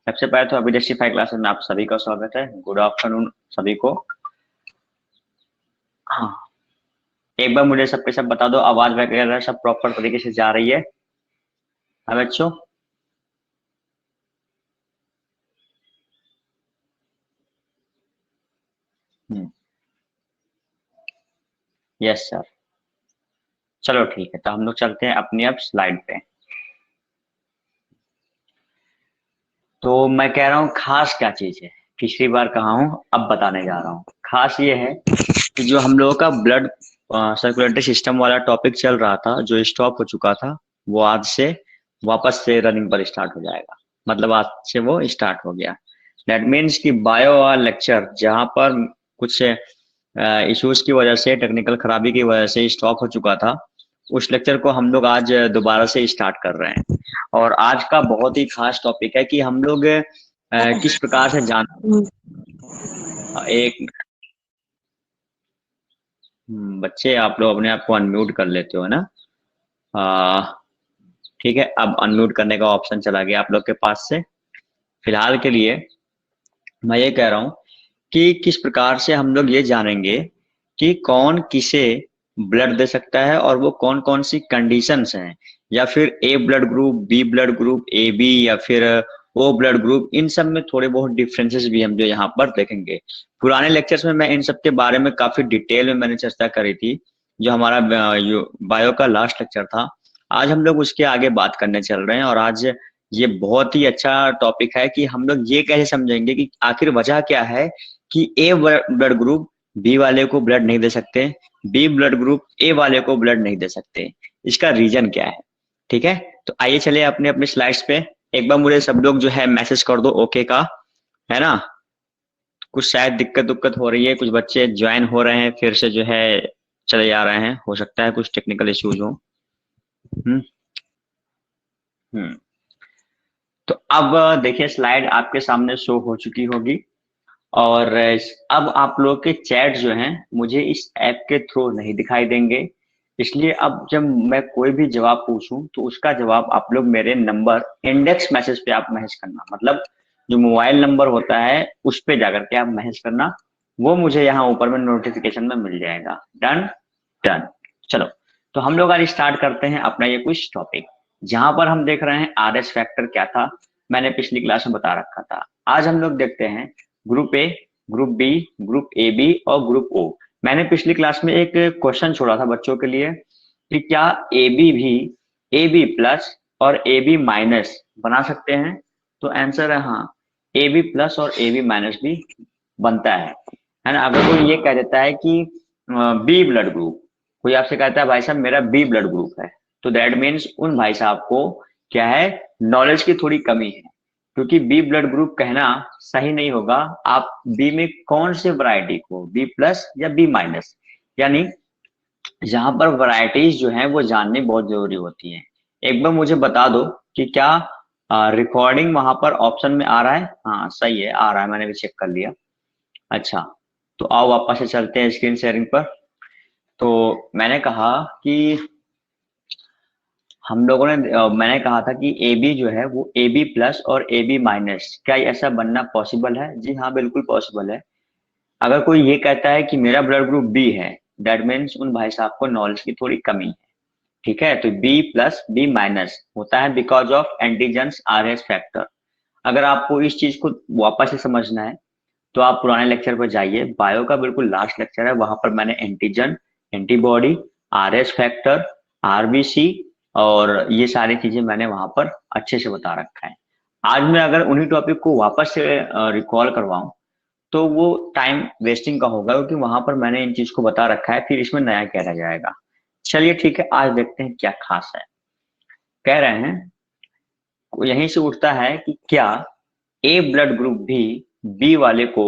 सबसे पहले तो अभिजस्टिफाई क्लासेस में आप सभी का स्वागत है। गुड आफ्टरनून सभी को। हाँ, एक बार मुझे सब पे सब बता दो, आवाज वगैरह सब प्रॉपर तरीके से जा रही है? हाँ बच्चों। Yes sir. चलो ठीक है, तो हम लोग चलते हैं अपनी अब स्लाइड पे। तो मैं कह रहा हूँ खास क्या चीज है, पिछली बार कहा हूँ अब बताने जा रहा हूँ। खास ये है कि जो हम लोगों का ब्लड सर्कुलेटरी सिस्टम वाला टॉपिक चल रहा था, जो स्टॉप हो चुका था, वो आज से वापस से रनिंग पर स्टार्ट हो जाएगा। मतलब आज से वो स्टार्ट हो गया। दैट मीन्स कि बायो वाला लेक्चर जहाँ पर कुछ इश्यूज की वजह से, टेक्निकल खराबी की वजह से स्टॉप हो चुका था, उस लेक्चर को हम लोग आज दोबारा से स्टार्ट कर रहे हैं। और आज का बहुत ही खास टॉपिक है कि हम लोग किस प्रकार से जान एक बच्चे, आप लोग अपने आप को अनम्यूट कर लेते हो ना? आ, ठीक है, अब अनम्यूट करने का ऑप्शन चला गया आप लोग के पास से। फिलहाल के लिए मैं ये कह रहा हूँ कि किस प्रकार से हम लोग ये जानेंगे कि कौन किसे ब्लड दे सकता है और वो कौन कौन सी कंडीशंस हैं, या फिर A blood group, B blood group, A B, या फिर ओ ब्लड ग्रुप। इन सब में थोड़े बहुत डिफरेंसेस भी हम जो यहाँ पर देखेंगे। पुराने लेक्चर्स में मैं इन सब के बारे में काफी डिटेल में मैंने चर्चा करी थी, जो हमारा बायो का लास्ट लेक्चर था। आज हम लोग उसके आगे बात करने चल रहे हैं, और आज ये बहुत ही अच्छा टॉपिक है कि हम लोग ये कैसे समझेंगे कि आखिर वजह क्या है कि ए ब्लड ग्रुप बी वाले को ब्लड नहीं दे सकते, बी ब्लड ग्रुप ए वाले को ब्लड नहीं दे सकते। इसका रीजन क्या है? ठीक है, तो आइए चले अपने अपने स्लाइड्स पे। एक बार मुझे सब लोग जो है मैसेज कर दो ओके का, है ना? कुछ शायद दिक्कत दुक्कत हो रही है, कुछ बच्चे ज्वाइन हो रहे हैं फिर से जो है चले जा रहे हैं, हो सकता है कुछ टेक्निकल इश्यूज हो। हम्म। हम्म। तो अब देखिए, स्लाइड आपके सामने शो हो चुकी होगी। और अब आप लोग के चैट जो हैं मुझे इस ऐप के थ्रू नहीं दिखाई देंगे। इसलिए अब जब मैं कोई भी जवाब पूछूं तो उसका जवाब आप लोग मेरे नंबर इंडेक्स मैसेज पे आप मैसेज करना। मतलब जो मोबाइल नंबर होता है उस पे जाकर के आप मैसेज करना, वो मुझे यहाँ ऊपर में नोटिफिकेशन में मिल जाएगा। डन। डन। चलो, तो हम लोग आज स्टार्ट करते हैं अपना ये कुछ टॉपिक, जहां पर हम देख रहे हैं आर एस फैक्टर क्या था, मैंने पिछली क्लास में बता रखा था। आज हम लोग देखते हैं group A, group B, group A B और ग्रुप ओ। मैंने पिछली क्लास में एक क्वेश्चन छोड़ा था बच्चों के लिए कि क्या ए बी भी ए बी प्लस और ए बी माइनस बना सकते हैं? तो आंसर है हाँ, ए बी प्लस और ए बी माइनस भी बनता है ना? अगर कोई ये कह देता है कि बी ब्लड ग्रुप, कोई आपसे कहता है भाई साहब मेरा बी ब्लड ग्रुप है, तो दैट मीन्स उन भाई साहब को क्या है, नॉलेज की थोड़ी कमी है। क्योंकि बी ब्लड ग्रुप कहना सही नहीं होगा। आप बी में कौन से वैरायटी को, बी प्लस या बी माइनस, यानी यहाँ पर वैरायटीज जो है वो जाननी बहुत जरूरी होती है। एक बार मुझे बता दो कि क्या रिकॉर्डिंग वहां पर ऑप्शन में आ रहा है? हाँ सही है, आ रहा है, मैंने भी चेक कर लिया। अच्छा, तो आओ वापस से चलते हैं स्क्रीन शेयरिंग पर। तो मैंने कहा कि हम लोगों ने मैंने कहा था कि ए बी जो है वो ए बी प्लस और ए बी माइनस, क्या ऐसा बनना पॉसिबल है? जी हाँ, बिल्कुल पॉसिबल है। अगर कोई ये कहता है कि मेरा ब्लड ग्रुप बी है, दैट मीन्स उन भाई साहब को नॉलेज की थोड़ी कमी है। ठीक है, तो बी प्लस बी माइनस होता है because of antigens R S factor. अगर आपको इस चीज को वापस से समझना है तो आप पुराने लेक्चर पर जाइए, बायो का बिल्कुल लास्ट लेक्चर है, वहां पर मैंने antigen, antibody, R S factor, RBC और ये सारी चीजें मैंने वहां पर अच्छे से बता रखा है। आज मैं अगर उन्हीं टॉपिक को वापस से रिकॉल करवाऊं तो वो टाइम वेस्टिंग का होगा, क्योंकि वहां पर मैंने इन चीज को बता रखा है, फिर इसमें नया क्या रह जाएगा। चलिए ठीक है, आज देखते हैं क्या खास है। कह रहे हैं, यहीं से उठता है कि क्या ए ब्लड ग्रुप भी बी वाले को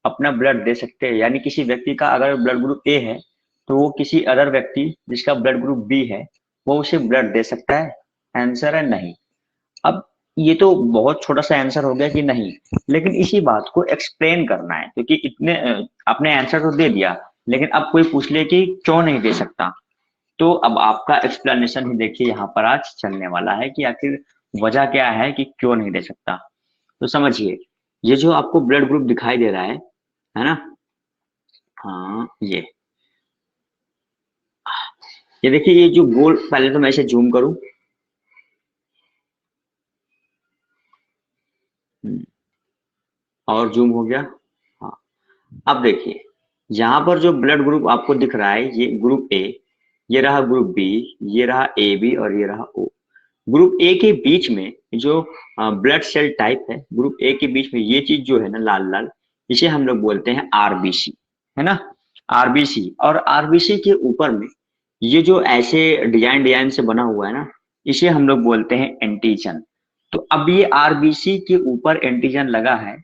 अपना ब्लड दे सकते हैं? यानी किसी व्यक्ति का अगर ब्लड ग्रुप ए है तो वो किसी अदर व्यक्ति जिसका ब्लड ग्रुप बी है वो उसे ब्लड दे सकता है? आंसर है नहीं। अब ये तो बहुत छोटा सा आंसर हो गया कि नहीं, लेकिन इसी बात को एक्सप्लेन करना है, क्योंकि इतने आपने आंसर तो दे दिया, लेकिन अब कोई पूछ ले कि क्यों नहीं दे सकता, तो अब आपका एक्सप्लेनेशन ही देखिए यहाँ पर आज चलने वाला है कि आखिर वजह क्या है कि क्यों नहीं दे सकता। तो समझिए, ये जो आपको ब्लड ग्रुप दिखाई दे रहा है ना, हाँ ये देखिए, ये जो गोल, पहले तो मैं इसे जूम करूं। हम्म, और जूम हो गया। हाँ, अब देखिए, यहाँ पर जो ब्लड ग्रुप आपको दिख रहा है, ये ग्रुप ए, ये रहा ग्रुप बी, ये रहा ए बी और ये रहा ओ। ग्रुप ए के बीच में जो ब्लड सेल टाइप है, ग्रुप ए के बीच में ये चीज जो है ना, लाल लाल, इसे हम लोग बोलते हैं आरबीसी, है ना, आरबीसी। और आरबीसी के ऊपर में ये जो ऐसे डिजाइन डिजाइन से बना हुआ है ना, इसे हम लोग बोलते हैं एंटीजन। तो अब ये आरबीसी के ऊपर एंटीजन लगा है,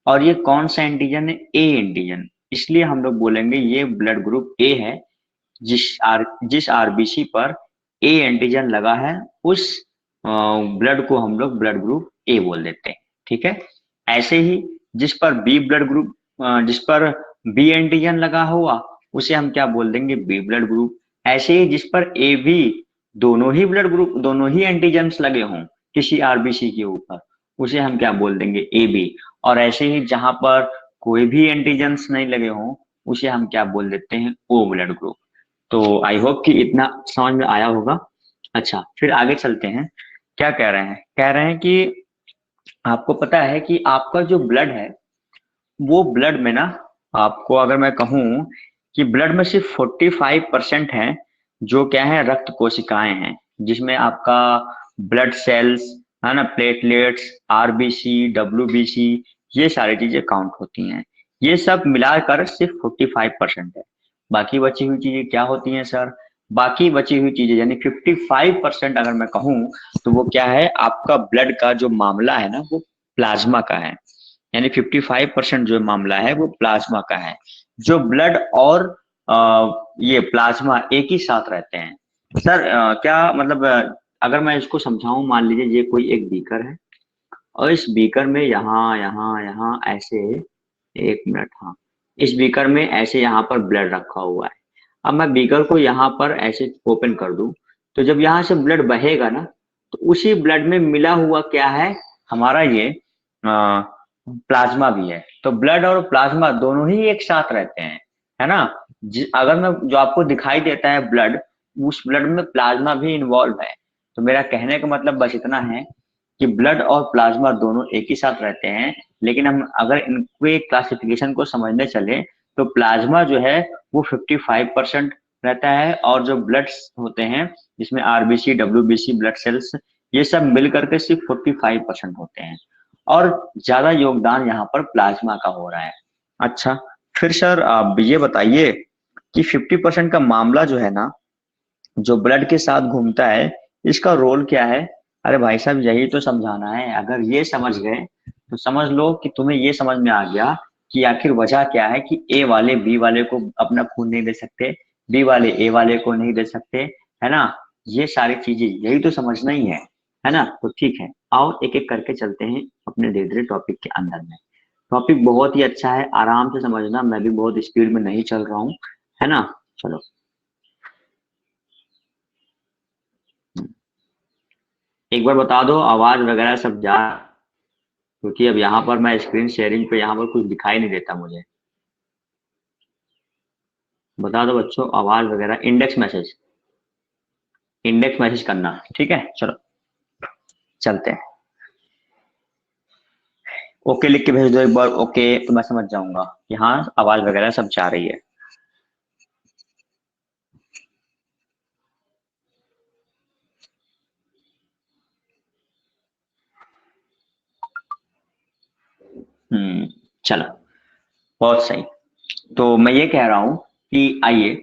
और ये कौन सा एंटीजन है? A antigen. इसलिए हम लोग बोलेंगे ये ब्लड ग्रुप ए है। जिस आरबीसी पर ए एंटीजन लगा है, उस ब्लड को हम लोग ब्लड ग्रुप ए बोल देते हैं। ठीक है। ऐसे ही जिस पर बी ब्लड ग्रुप, जिस पर बी एंटीजन लगा हुआ, उसे हम क्या बोल देंगे? B blood group. ऐसे ही जिस पर ए बी, दोनों ही ब्लड ग्रुप, दोनों ही एंटीजन्स लगे हों किसी आरबीसी के ऊपर, उसे हम क्या बोल देंगे? A B. और ऐसे ही जहां पर कोई भी एंटीजन्स नहीं लगे हों, उसे हम क्या बोल देते हैं? O blood group. तो आई होप कि इतना समझ में आया होगा। अच्छा, फिर आगे चलते हैं। क्या कह रहे हैं? कह रहे हैं कि आपको पता है कि आपका जो ब्लड है, वो ब्लड में ना, आपको अगर मैं कहूँ कि ब्लड में सिर्फ 45% है जो क्या है? रक्त कोशिकाएं हैं, जिसमें आपका ब्लड सेल्स, है ना, प्लेटलेट्स, आरबीसी, डब्ल्यूबीसी, ये सारी चीजें काउंट होती हैं। ये सब मिलाकर सिर्फ 45% है। बाकी बची हुई चीजें क्या होती हैं सर? बाकी बची हुई चीजें यानी 55% अगर मैं कहूँ, तो वो क्या है? आपका ब्लड का जो मामला है ना, वो प्लाज्मा का है। यानी 55% जो मामला है वो प्लाज्मा का है। जो ब्लड और ये प्लाज्मा एक ही साथ रहते हैं। सर क्या मतलब, अगर मैं इसको समझाऊं, मान लीजिए ये कोई एक बीकर है, और इस बीकर में यहाँ यहाँ यहाँ ऐसे, एक मिनट, हाँ, इस बीकर में ऐसे यहाँ पर ब्लड रखा हुआ है। अब मैं बीकर को यहाँ पर ऐसे ओपन कर दूं, तो जब यहाँ से ब्लड बहेगा ना, तो उसी ब्लड में मिला हुआ क्या है? हमारा ये प्लाज्मा भी है। तो ब्लड और प्लाज्मा दोनों ही एक साथ रहते हैं, है ना। अगर मैं, जो आपको दिखाई देता है ब्लड, उस ब्लड में प्लाज्मा भी इन्वॉल्व है। तो मेरा कहने का मतलब बस इतना है कि ब्लड और प्लाज्मा दोनों एक ही साथ रहते हैं। लेकिन हम अगर इनके क्लासिफिकेशन को समझने चले, तो प्लाज्मा जो है वो 55% रहता है, और जो ब्लड होते हैं, जिसमें आरबीसी, डब्ल्यूबीसी, ब्लड सेल्स, ये सब मिल करके सिर्फ 45% होते हैं। और ज्यादा योगदान यहाँ पर प्लाज्मा का हो रहा है। अच्छा, फिर सर आप ये बताइए कि 50% का मामला जो है ना, जो ब्लड के साथ घूमता है, इसका रोल क्या है? अरे भाई साहब, यही तो समझाना है। अगर ये समझ गए तो समझ लो कि तुम्हें ये समझ में आ गया कि आखिर वजह क्या है कि ए वाले बी वाले को अपना खून नहीं दे सकते, बी वाले ए वाले को नहीं दे सकते, है ना। ये सारी चीजें, यही तो समझना ही है ना। तो ठीक है, आओ एक एक करके चलते हैं अपने धीरे धीरे टॉपिक के अंदर में। टॉपिक बहुत ही अच्छा है, आराम से समझना, मैं भी बहुत स्पीड में नहीं चल रहा हूँ, है ना। चलो, एक बार बता दो आवाज वगैरह सब जा, क्योंकि अब यहाँ पर मैं स्क्रीन शेयरिंग पे यहाँ पर कुछ दिखाई नहीं देता मुझे। बता दो बच्चों, आवाज वगैरह, इंडेक्स मैसेज करना, ठीक है। चलो चलते हैं। ओके लिख के भेज दो एक बार, ओके, तो मैं समझ जाऊंगा कि हाँ, आवाज वगैरह सब जा रही है। चलो, बहुत सही। तो मैं ये कह रहा हूँ कि आइए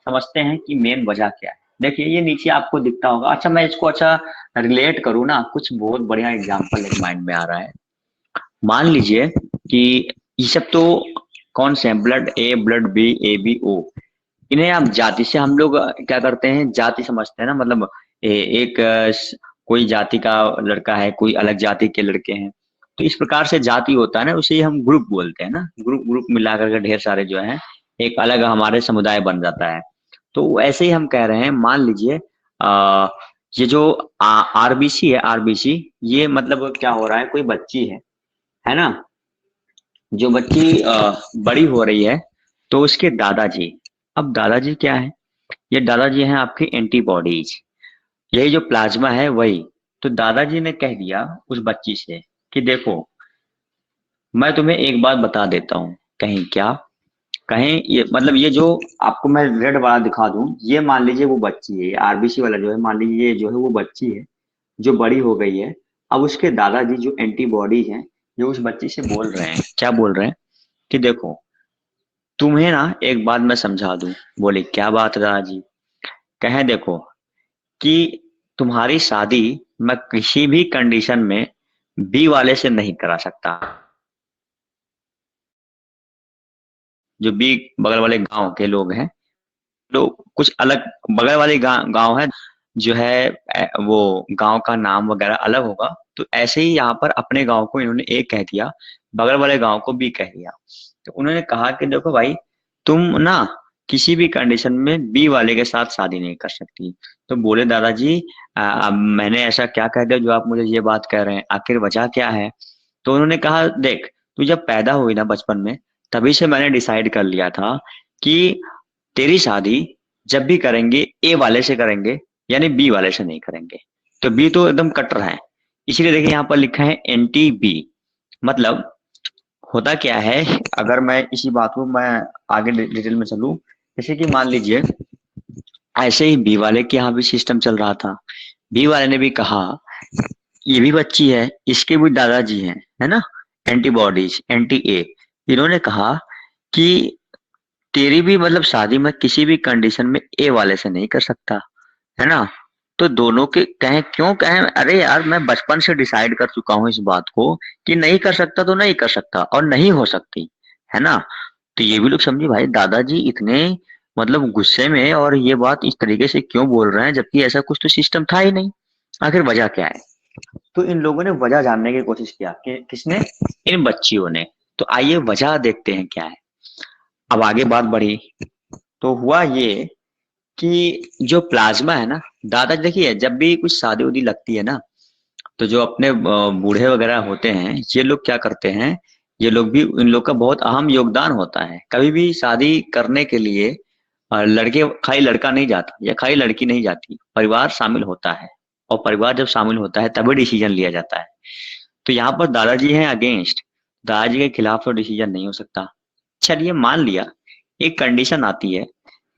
समझते हैं कि मेन वजह क्या है। देखिए, ये नीचे आपको दिखता होगा। अच्छा, मैं इसको अच्छा रिलेट करूँ ना, कुछ बहुत बढ़िया एग्जांपल एक माइंड में आ रहा है। मान लीजिए कि ये सब तो कौन से हैं? Blood A, blood B, A B O. इन्हें आप जाति से, हम लोग क्या करते हैं, जाति समझते हैं ना। मतलब एक कोई जाति का लड़का है, कोई अलग जाति के लड़के हैं, तो इस प्रकार से जाति होता है ना, उसे ही हम ग्रुप बोलते हैं ना। ग्रुप ग्रुप मिला करके ढेर सारे जो है, एक अलग हमारे समुदाय बन जाता है। तो ऐसे ही हम कह रहे हैं, मान लीजिए ये जो आरबीसी है, आरबीसी, ये मतलब क्या हो रहा है, कोई बच्ची है, है ना, जो बच्ची बड़ी हो रही है तो उसके दादाजी, अब दादाजी क्या है, ये दादाजी हैं आपके एंटीबॉडीज, यही जो प्लाज्मा है वही। तो दादाजी ने कह दिया उस बच्ची से कि देखो मैं तुम्हें एक बात बता देता हूँ, कहीं क्या, कहीं ये मतलब ये जो आपको मैं रेड वाला दिखा दूं, ये मान लीजिए वो बच्ची है, आरबीसी वाला जो है मान लीजिए ये जो है वो बच्ची है जो बड़ी हो गई है। अब उसके दादाजी जो एंटीबॉडी हैं, जो उस बच्ची से बोल रहे हैं, क्या बोल रहे हैं कि देखो तुम्हें ना एक बात मैं समझा दूं। बोले क्या बात है दादाजी। कहें देखो कि तुम्हारी शादी मैं किसी भी कंडीशन में बी वाले से नहीं करा सकता, जो बी बगल वाले गांव के लोग हैं, लोग कुछ अलग, बगल वाले गांव है जो है वो गांव का नाम वगैरह अलग होगा। तो ऐसे ही यहाँ पर अपने गांव को इन्होंने ए कह दिया, बगल वाले गांव को बी कह दिया। तो उन्होंने कहा कि देखो भाई तुम ना किसी भी कंडीशन में बी वाले के साथ शादी नहीं कर सकती। तो बोले दादाजी अब मैंने ऐसा क्या कह दिया जो आप मुझे ये बात कह रहे हैं, आखिर वजह क्या है। तो उन्होंने कहा देख तू जब पैदा हुई ना बचपन में, तभी से मैंने डिसाइड कर लिया था कि तेरी शादी जब भी करेंगे ए वाले से करेंगे, यानी बी वाले से नहीं करेंगे। तो बी तो एकदम कट्टर है, इसीलिए देखिए यहाँ पर लिखा है एंटी बी। मतलब होता क्या है, अगर मैं इसी बात को मैं आगे डिटेल में चलूं, जैसे कि मान लीजिए ऐसे ही बी वाले के यहाँ भी सिस्टम चल रहा था। बी वाले ने भी कहा ये भी बच्ची है, इसके भी दादाजी हैं, है ना, एंटीबॉडीज एंटी ए। इन्होंने कहा कि तेरी भी मतलब शादी मैं किसी भी कंडीशन में ए वाले से नहीं कर सकता, है ना। तो दोनों के कहें क्यों कहें, अरे यार मैं बचपन से डिसाइड कर चुका हूँ इस बात को कि नहीं कर सकता तो नहीं कर सकता और नहीं हो सकती, है ना। तो ये भी लोग समझे भाई दादाजी इतने मतलब गुस्से में और ये बात इस तरीके से क्यों बोल रहे हैं, जबकि ऐसा कुछ तो सिस्टम था ही नहीं, आखिर वजह क्या है। तो इन लोगों ने वजह जानने की कोशिश किया कि किसने, इन बच्चियों ने। तो आइए वजह देखते हैं क्या है। अब आगे बात बढ़ी तो हुआ ये कि जो प्लाज्मा है ना, दादा देखिए जब भी कुछ शादी उदी लगती है ना, तो जो अपने बूढ़े वगैरह होते हैं ये लोग क्या करते हैं, ये लोग भी, इन लोग का बहुत अहम योगदान होता है। कभी भी शादी करने के लिए लड़के खाली लड़का नहीं जाता या खाली लड़की नहीं जाती, परिवार शामिल होता है। और परिवार जब शामिल होता है तभी डिसीजन लिया जाता है। तो यहाँ पर दादाजी हैं अगेंस्ट, दादाजी के खिलाफ तो डिसीजन नहीं हो सकता। चलिए मान लिया एक कंडीशन आती है,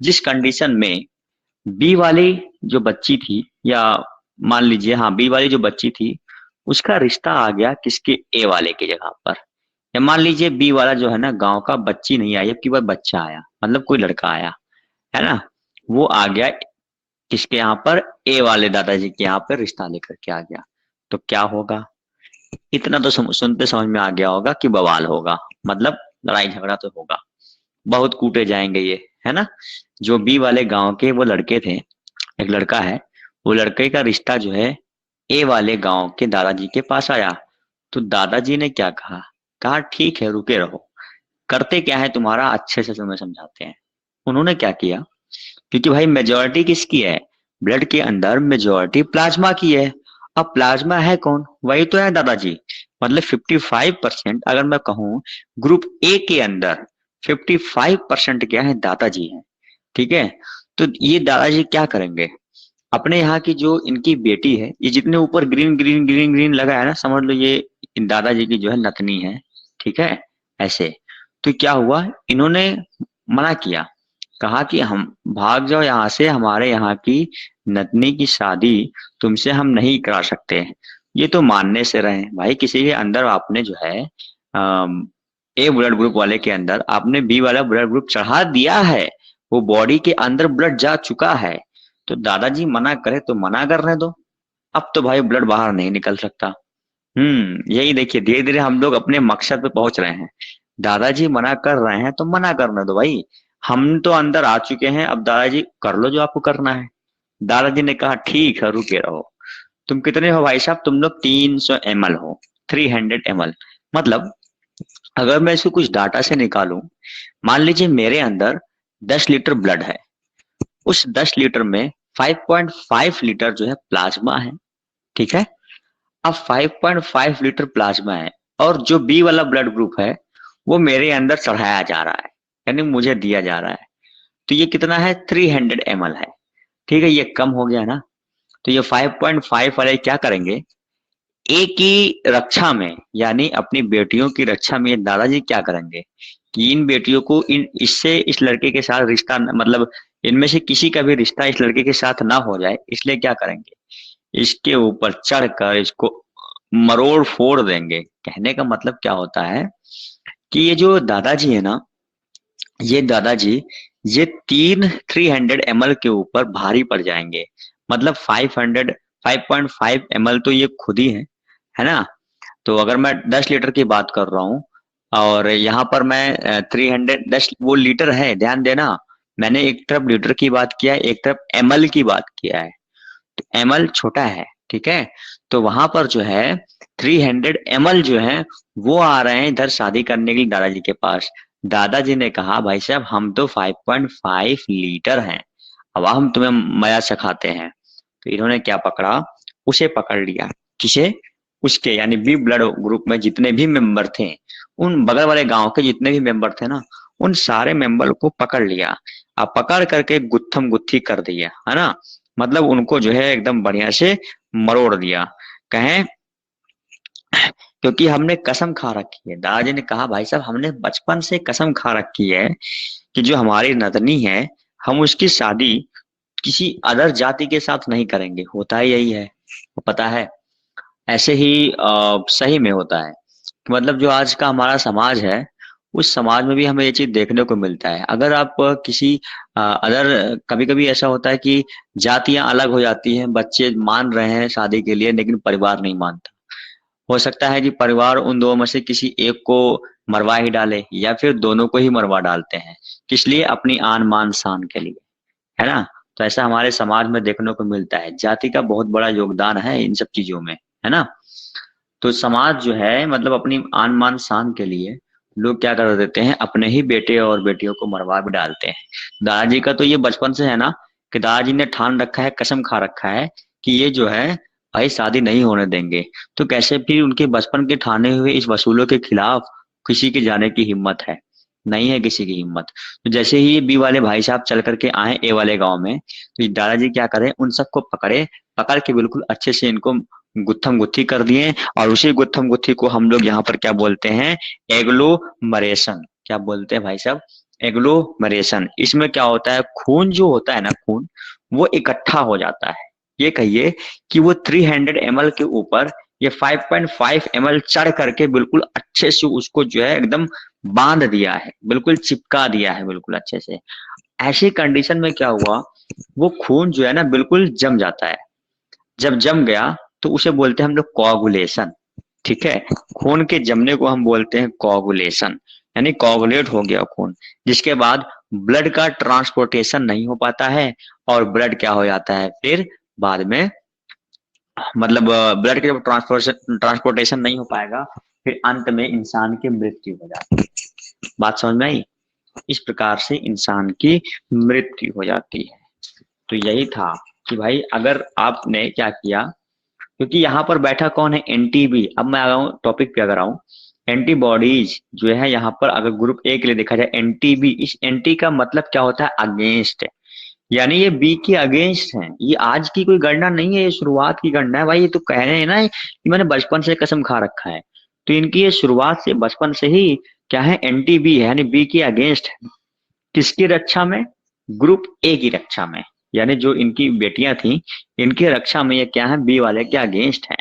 जिस कंडीशन में बी वाली जो बच्ची थी, या मान लीजिए हाँ बी वाली जो बच्ची थी उसका रिश्ता आ गया किसके, ए वाले की जगह पर। या मान लीजिए बी वाला जो है ना गांव का बच्ची नहीं आई, जबकि वह बच्चा आया, मतलब कोई लड़का आया, है ना, वो आ गया किसके यहाँ पर, ए वाले दादाजी के यहाँ पर रिश्ता लेकर के आ गया। तो क्या होगा, इतना तो सुनते समझ में आ गया होगा कि बवाल होगा, मतलब लड़ाई झगड़ा तो होगा, बहुत कूटे जाएंगे ये, है ना। जो बी वाले गांव के वो लड़के थे, एक लड़का है, वो लड़के का रिश्ता जो है ए वाले गांव के दादाजी के पास आया। तो दादाजी ने क्या कहा, कहा ठीक है रुके रहो, करते क्या है तुम्हारा अच्छे से तुम्हें समझाते हैं। उन्होंने क्या किया, क्योंकि भाई मेजोरिटी किसकी है, ब्लड के अंदर मेजोरिटी प्लाज्मा की है। अब प्लाज्मा है कौन, वही तो है दादाजी। मतलब 55% अगर मैं कहूँ ग्रुप ए के अंदर 55% क्या है, दादाजी हैं। ठीक है। तो ये दादाजी क्या करेंगे, अपने यहाँ की जो इनकी बेटी है, ये जितने ऊपर ग्रीन ग्रीन ग्रीन ग्रीन लगा है ना, समझ लो ये इन दादाजी की जो है नतनी है। ठीक है, ऐसे। तो क्या हुआ, इन्होंने मना किया, कहा कि हम भाग जाओ यहाँ से, हमारे यहाँ की नतनी की शादी तुमसे हम नहीं करा सकते। ये तो मानने से रहे भाई, किसी के अंदर आपने जो है ए ब्लड ग्रुप वाले के अंदर आपने बी वाला ब्लड ग्रुप चढ़ा दिया है, वो बॉडी के अंदर ब्लड जा चुका है। तो दादाजी मना करे तो मना करने दो, अब तो भाई ब्लड बाहर नहीं निकल सकता। यही देखिए धीरे धीरे हम लोग अपने मकसद पे पहुंच रहे हैं। दादाजी मना कर रहे हैं तो मना करने दो भाई, हम तो अंदर आ चुके हैं, अब दादाजी कर लो जो आपको करना है। दादाजी ने कहा ठीक है रुके रहो। तुम कितने हो भाई साहब, तुम लोग 300 ml हो, 300 ml। मतलब अगर मैं इसको कुछ डाटा से निकालूं, मान लीजिए मेरे अंदर 10 लीटर ब्लड है, उस 10 लीटर में 5.5 लीटर जो है प्लाज्मा है। ठीक है। अब 5.5 लीटर प्लाज्मा है, और जो बी वाला ब्लड ग्रुप है वो मेरे अंदर चढ़ाया जा रहा है, यानी मुझे दिया जा रहा है। तो ये कितना है, 300 ml है। ठीक है, ये कम हो गया ना। तो ये 5.5 वाले क्या करेंगे, एक की रक्षा में, यानी अपनी बेटियों की रक्षा में ये दादाजी क्या करेंगे कि इन बेटियों को इन इससे इस लड़के के साथ रिश्ता मतलब इनमें से किसी का भी रिश्ता इस लड़के के साथ ना हो जाए, इसलिए क्या करेंगे, इसके ऊपर चढ़कर इसको मरोड़ फोड़ देंगे। कहने का मतलब क्या होता है कि ये जो दादाजी है ना, ये दादाजी ये 300 ml के ऊपर भारी पड़ जाएंगे। मतलब 5.5 तो ये खुद ही है ना। तो अगर मैं 10 लीटर की बात कर रहा हूँ और यहाँ पर मैं 300 10 वो लीटर है, ध्यान देना। मैंने एक तरफ लीटर की बात किया है, एक तरफ एमएल की बात किया है। तो एमएल छोटा है, ठीक है। तो वहां पर जो है 300 ml जो है वो आ रहे हैं इधर शादी करने के लिए दादाजी के पास। दादाजी ने कहा भाई साहब हम तो 5.5 लीटर हैं, अब हम तुम्हें मजा सिखाते हैं। तो इन्होंने क्या पकड़ा, उसे पकड़ लिया। किसे, उसके यानी बी ब्लड ग्रुप में जितने भी मेंबर थे, उन बगल वाले गांव के जितने भी मेंबर थे ना, उन सारे मेंबर को पकड़ लिया। अब पकड़ करके गुत्थम गुत्थी कर दिया, है ना। मतलब उनको जो है एकदम बढ़िया से मरोड़ दिया। कहें क्योंकि हमने कसम खा रखी है, दादाजी ने कहा भाई साहब हमने बचपन से कसम खा रखी है कि जो हमारी नतनी है हम उसकी शादी किसी अदर जाति के साथ नहीं करेंगे। होता ही यही है, वो पता है। ऐसे ही सही में होता है। मतलब जो आज का हमारा समाज है, उस समाज में भी हमें ये चीज देखने को मिलता है। अगर आप किसी अदर, कभी कभी ऐसा होता है कि जातियां अलग हो जाती हैं, बच्चे मान रहे हैं शादी के लिए लेकिन परिवार नहीं मानता। हो सकता है कि परिवार उन दो में से किसी एक को मरवा ही डाले या फिर दोनों को ही मरवा डालते हैं। किस लिए, अपनी आन मान शान के लिए, है ना। तो ऐसा हमारे समाज में देखने को मिलता है। जाति का बहुत बड़ा योगदान है इन सब चीजों में, है ना। तो समाज जो है मतलब अपनी आन मान शान के लिए लोग क्या कर देते हैं, अपने ही बेटे और बेटियों को मरवा भी डालते हैं। दादाजी का तो ये बचपन से है ना कि दादाजी ने ठान रखा है, कसम खा रखा है कि ये जो है भाई शादी नहीं होने देंगे। तो कैसे फिर उनके बचपन के ठाने हुए इस वसूलों के खिलाफ किसी के जाने की हिम्मत है, नहीं है किसी की हिम्मत। तो जैसे ही ये बी वाले भाई साहब चल करके आए ए वाले गांव में, तो ये दादाजी क्या करें, उन सबको पकड़े, पकड़ के बिल्कुल अच्छे से इनको गुत्थम गुत्थी कर दिए। और उसी गुत्थम गुत्थी को हम लोग यहाँ पर क्या बोलते हैं, एग्लोमरेशन। क्या बोलते हैं भाई साहब, एग्लोमरेशन। इसमें क्या होता है, खून जो होता है ना, खून वो इकट्ठा हो जाता है। ये कहिए कि वो 300 ml के ऊपर ये 5.5 ml चढ़ करके बिल्कुल अच्छे से उसको जो है एकदम बांध दिया है, बिल्कुल चिपका दिया है बिल्कुल अच्छे से। ऐसी कंडीशन में क्या हुआ, वो खून जो है ना बिल्कुल जम जाता है। जब जम गया तो उसे बोलते हैं हम लोग कोआगुलेशन। ठीक है, खून के जमने को हम बोलते हैं कोआगुलेशन, यानी कोआगुलेट हो गया खून। जिसके बाद ब्लड का ट्रांसपोर्टेशन नहीं हो पाता है और ब्लड क्या हो जाता है फिर बाद में, मतलब ब्लड के जब ट्रांसपोर्टेशन नहीं हो पाएगा फिर अंत में इंसान की मृत्यु हो जाती है। बात समझ में आई। इस प्रकार से इंसान की मृत्यु हो जाती है। तो यही था कि भाई अगर आपने क्या किया, क्योंकि यहाँ पर बैठा कौन है, एनटीबी। अब मैं आ रहा हूँ टॉपिक पे, अगर आऊँ एंटीबॉडीज जो है यहाँ पर, अगर ग्रुप ए के लिए देखा जाए एनटीबी, इस एंटी का मतलब क्या होता है, अगेंस्ट। यानी ये बी के अगेंस्ट है। ये आज की कोई गणना नहीं है, ये शुरुआत की गणना है भाई। ये तो कह रहे हैं ना कि मैंने बचपन से कसम खा रखा है। तो इनकी ये शुरुआत से बचपन से ही क्या है, एंटी बी है, यानी बी के अगेंस्ट है। किसकी रक्षा में, ग्रुप ए की रक्षा में। यानी जो इनकी बेटियां थी इनकी रक्षा में ये क्या है, बी वाले के अगेंस्ट है।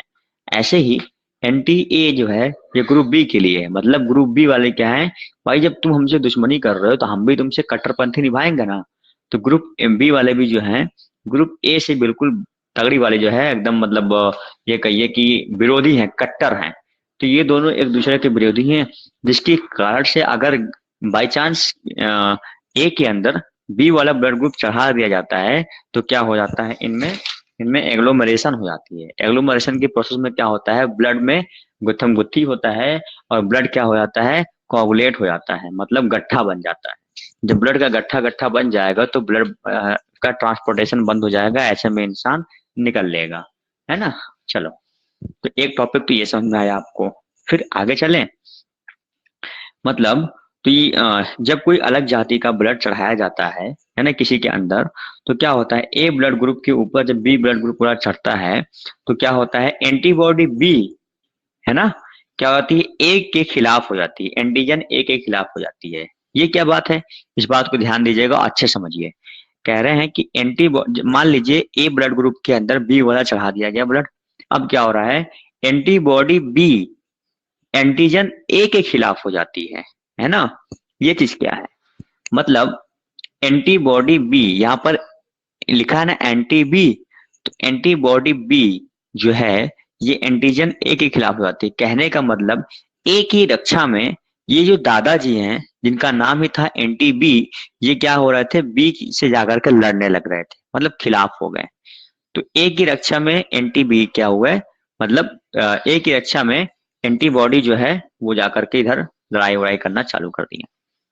ऐसे ही एंटी ए जो है ये ग्रुप बी के लिए है। मतलब ग्रुप बी वाले क्या है, भाई जब तुम हमसे दुश्मनी कर रहे हो तो हम भी तुमसे कट्टरपंथी निभाएंगे ना। तो ग्रुप बी वाले भी जो है ग्रुप ए से बिल्कुल तगड़ी वाले जो है एकदम, मतलब ये कहिए कि विरोधी हैं, कट्टर हैं। तो ये दोनों एक दूसरे के विरोधी हैं, जिसके कारण से अगर बाई चांस ए के अंदर बी वाला ब्लड ग्रुप चढ़ा दिया जाता है तो क्या हो जाता है, इनमें इनमें एग्लोमरेशन हो जाती है। एग्लोमरेशन की प्रोसेस में क्या होता है, ब्लड में गुत्थम गुत्थी होता है और ब्लड क्या हो जाता है, कोगुलेट हो जाता है, मतलब गट्ठा बन जाता है। जब ब्लड का गट्ठा गट्ठा बन जाएगा तो ब्लड का ट्रांसपोर्टेशन बंद हो जाएगा, ऐसे में इंसान निकल लेगा, है ना। चलो, तो एक टॉपिक तो ये समझ में आया आपको। फिर आगे चलें, मतलब तो ये जब कोई अलग जाति का ब्लड चढ़ाया जाता है ना किसी के अंदर, तो क्या होता है, ए ब्लड ग्रुप के ऊपर जब बी ब्लड ग्रुप पूरा चढ़ता है तो क्या होता है, एंटीबॉडी बी, है ना, क्या होती है, ए के खिलाफ हो जाती है, एंटीजन ए के खिलाफ हो जाती है। ये क्या बात है, इस बात को ध्यान दीजिएगा, अच्छे समझिए। कह रहे हैं कि एंटीबॉडी, मान लीजिए ए ब्लड ग्रुप के अंदर बी वाला चढ़ा दिया गया ब्लड, अब क्या हो रहा है, एंटीबॉडी बी एंटीजन ए के खिलाफ हो जाती है ना। ये चीज क्या है, मतलब एंटीबॉडी बी, यहाँ पर लिखा है ना एंटी बी, तो एंटीबॉडी बी जो है ये एंटीजन ए के खिलाफ हो जाती है। कहने का मतलब ए की रक्षा में ये जो दादाजी हैं जिनका नाम ही था एंटी बी, ये क्या हो रहे थे, बी से जाकर के लड़ने लग रहे थे, मतलब खिलाफ हो गए। तो ए की रक्षा में एंटी बी क्या हुआ है, मतलब ए की रक्षा में एंटीबॉडी जो है वो जाकर के इधर लड़ाई वड़ाई करना चालू कर दिया।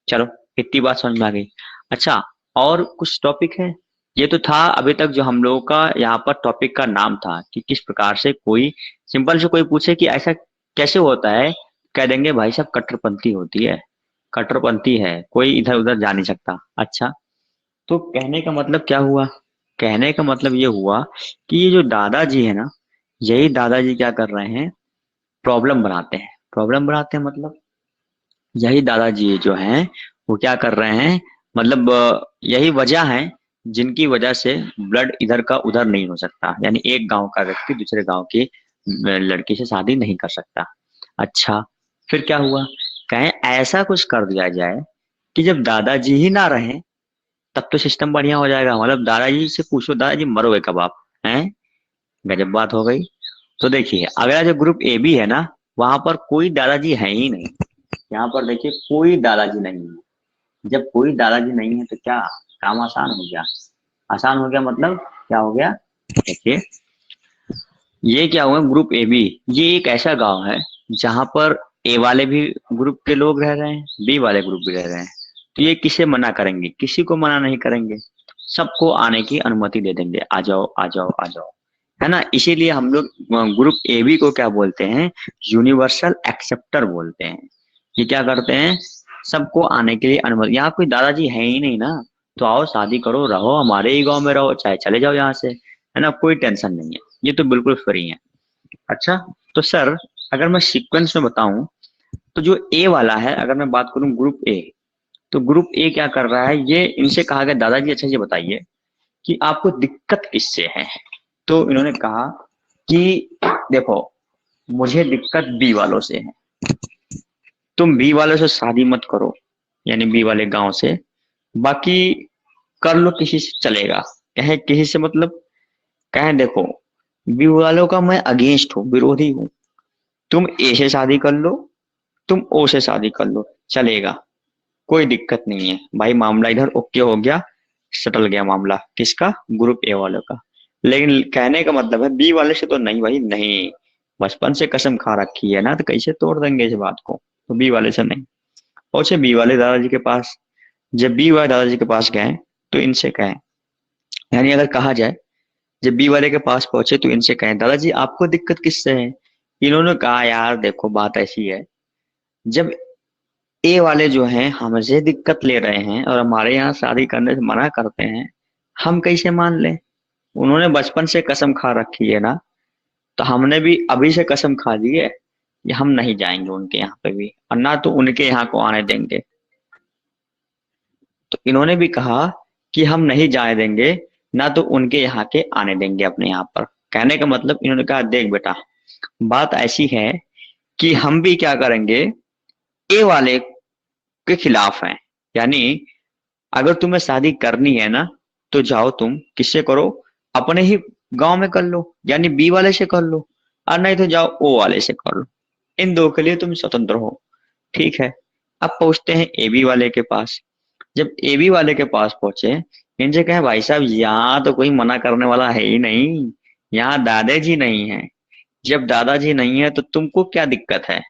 चलो इतनी बात समझ में आ गई। अच्छा, और कुछ टॉपिक है, ये तो था अभी तक जो हम लोगों का यहाँ पर टॉपिक का नाम था कि किस प्रकार से कोई सिंपल से कोई पूछे कि ऐसा कैसे होता है, कह देंगे भाई साहब कट्टरपंथी होती है, कट्टरपंथी है, कोई इधर उधर जा नहीं सकता। अच्छा, तो कहने का मतलब क्या हुआ, कहने का मतलब ये हुआ कि ये जो दादाजी है ना, यही दादाजी क्या कर रहे हैं, प्रॉब्लम बनाते हैं, प्रॉब्लम बनाते हैं, मतलब यही दादाजी जो हैं वो क्या कर रहे हैं, मतलब यही वजह है जिनकी वजह से ब्लड इधर का उधर नहीं हो सकता, यानी एक गांव का व्यक्ति दूसरे गांव की लड़की से शादी नहीं कर सकता। अच्छा, फिर क्या हुआ, कहें ऐसा कुछ कर दिया जाए कि जब दादाजी ही ना रहे तब तो सिस्टम बढ़िया हो जाएगा, मतलब दादाजी से पूछो दादाजी मरोगे कब आप, हैं, गजब बात हो गई। तो देखिए अगला जो ग्रुप ए बी है ना, वहां पर कोई दादाजी है ही नहीं, यहाँ पर देखिए कोई दादाजी नहीं है। जब कोई दादाजी नहीं है तो क्या काम आसान हो गया, आसान हो गया, मतलब क्या हो गया, देखिए ये क्या हुआ, ग्रुप ए बी, ये एक ऐसा गांव है जहां पर ए वाले भी ग्रुप के लोग रह रहे हैं, बी वाले ग्रुप भी रह रहे हैं, तो ये किसे मना करेंगे, किसी को मना नहीं करेंगे, सबको आने की अनुमति दे देंगे, आ जाओ आ जाओ आ जाओ, है ना। इसीलिए हम लोग ग्रुप ए बी को क्या बोलते हैं, यूनिवर्सल एक्सेप्टर बोलते हैं। ये क्या करते हैं, सबको आने के लिए अनुमति, यहाँ कोई दादाजी है ही नहीं ना, तो आओ शादी करो, रहो हमारे ही गांव में रहो, चाहे चले जाओ यहाँ से, है ना, कोई टेंशन नहीं है, ये तो बिल्कुल फ्री है। अच्छा, तो सर अगर मैं सीक्वेंस में बताऊं, तो जो ए वाला है, अगर मैं बात करूं ग्रुप ए, तो ग्रुप ए क्या कर रहा है, ये इनसे कहा गया दादाजी अच्छा ये बताइए कि आपको दिक्कत किससे है। तो इन्होंने कहा कि देखो मुझे दिक्कत बी वालों से है, तुम बी वालों से शादी मत करो, यानी बी वाले गांव से, बाकी कर लो किसी से चलेगा। कहे किसी से मतलब, कहे देखो बी वालों का मैं अगेंस्ट हूँ, विरोधी हूँ, तुम ए से शादी कर लो, तुम ओ से शादी कर लो, चलेगा, कोई दिक्कत नहीं है भाई, मामला इधर ओके हो गया, सेटल गया मामला, किसका, ग्रुप ए वालों का। लेकिन कहने का मतलब है बी वाले से तो नहीं भाई, नहीं, बचपन से कसम खा रखी है ना, तो कैसे तोड़ देंगे इस बात को, तो बी वाले से नहीं। पहुंचे बी वाले दादाजी के पास, जब बी वाले दादाजी के पास गए तो इनसे कहें, यानी अगर कहा जाए जब बी वाले के पास पहुंचे तो इनसे कहें दादाजी आपको दिक्कत किससे है। इन्होंने कहा यार देखो बात ऐसी है, जब ए वाले जो हैं हमसे दिक्कत ले रहे हैं और हमारे यहाँ शादी करने से मना करते हैं, हम कैसे मान लें, उन्होंने बचपन से कसम खा रखी है ना, तो हमने भी अभी से कसम खा ली है कि हम नहीं जाएंगे उनके यहाँ पे भी, और ना तो उनके यहाँ को आने देंगे। तो इन्होंने भी कहा कि हम नहीं जाने देंगे, ना तो उनके यहाँ के आने देंगे अपने यहाँ पर। कहने का मतलब इन्होंने कहा देख बेटा बात ऐसी है कि हम भी क्या करेंगे, ए वाले के खिलाफ हैं, यानी अगर तुम्हें शादी करनी है ना तो जाओ तुम किससे करो, अपने ही गांव में कर लो, यानी बी वाले से कर लो, और नहीं तो जाओ ओ वाले से कर लो, इन दो के लिए तुम स्वतंत्र हो, ठीक है। अब पहुंचते हैं ए बी वाले के पास, जब ए बी वाले के पास पहुंचे, इनसे कहे भाई साहब यहाँ तो कोई मना करने वाला है ही नहीं, यहाँ दादाजी नहीं है, जब दादाजी नहीं है तो तुमको क्या दिक्कत है,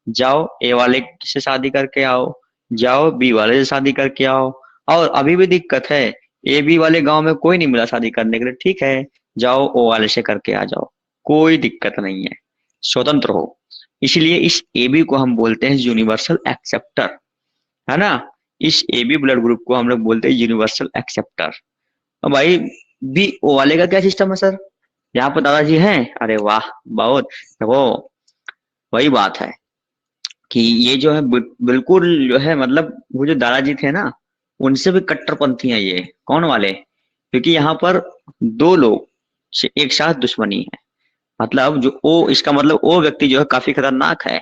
जाओ ए वाले से शादी करके आओ, जाओ बी वाले से शादी करके आओ, और अभी भी दिक्कत है ए बी वाले गांव में कोई नहीं मिला शादी करने के लिए, ठीक है जाओ ओ वाले से करके आ जाओ, कोई दिक्कत नहीं है, स्वतंत्र हो। इसलिए इस AB को हम बोलते हैं यूनिवर्सल एक्सेप्टर, है ना। इस AB ब्लड ग्रुप को हम लोग बोलते हैं यूनिवर्सल एक्सेप्टर। अब भाई बी ओ वाले का क्या सिस्टम है सर, यहाँ पर दादाजी हैं, अरे वाह बहुत। देखो वही बात है कि ये जो है बिल्कुल जो है मतलब वो जो दादाजी थे ना, उनसे भी कट्टरपंथी हैं ये। कौन वाले? क्योंकि यहाँ पर दो लोग एक साथ दुश्मनी है। मतलब जो ओ, इसका मतलब ओ व्यक्ति जो है काफी खतरनाक है,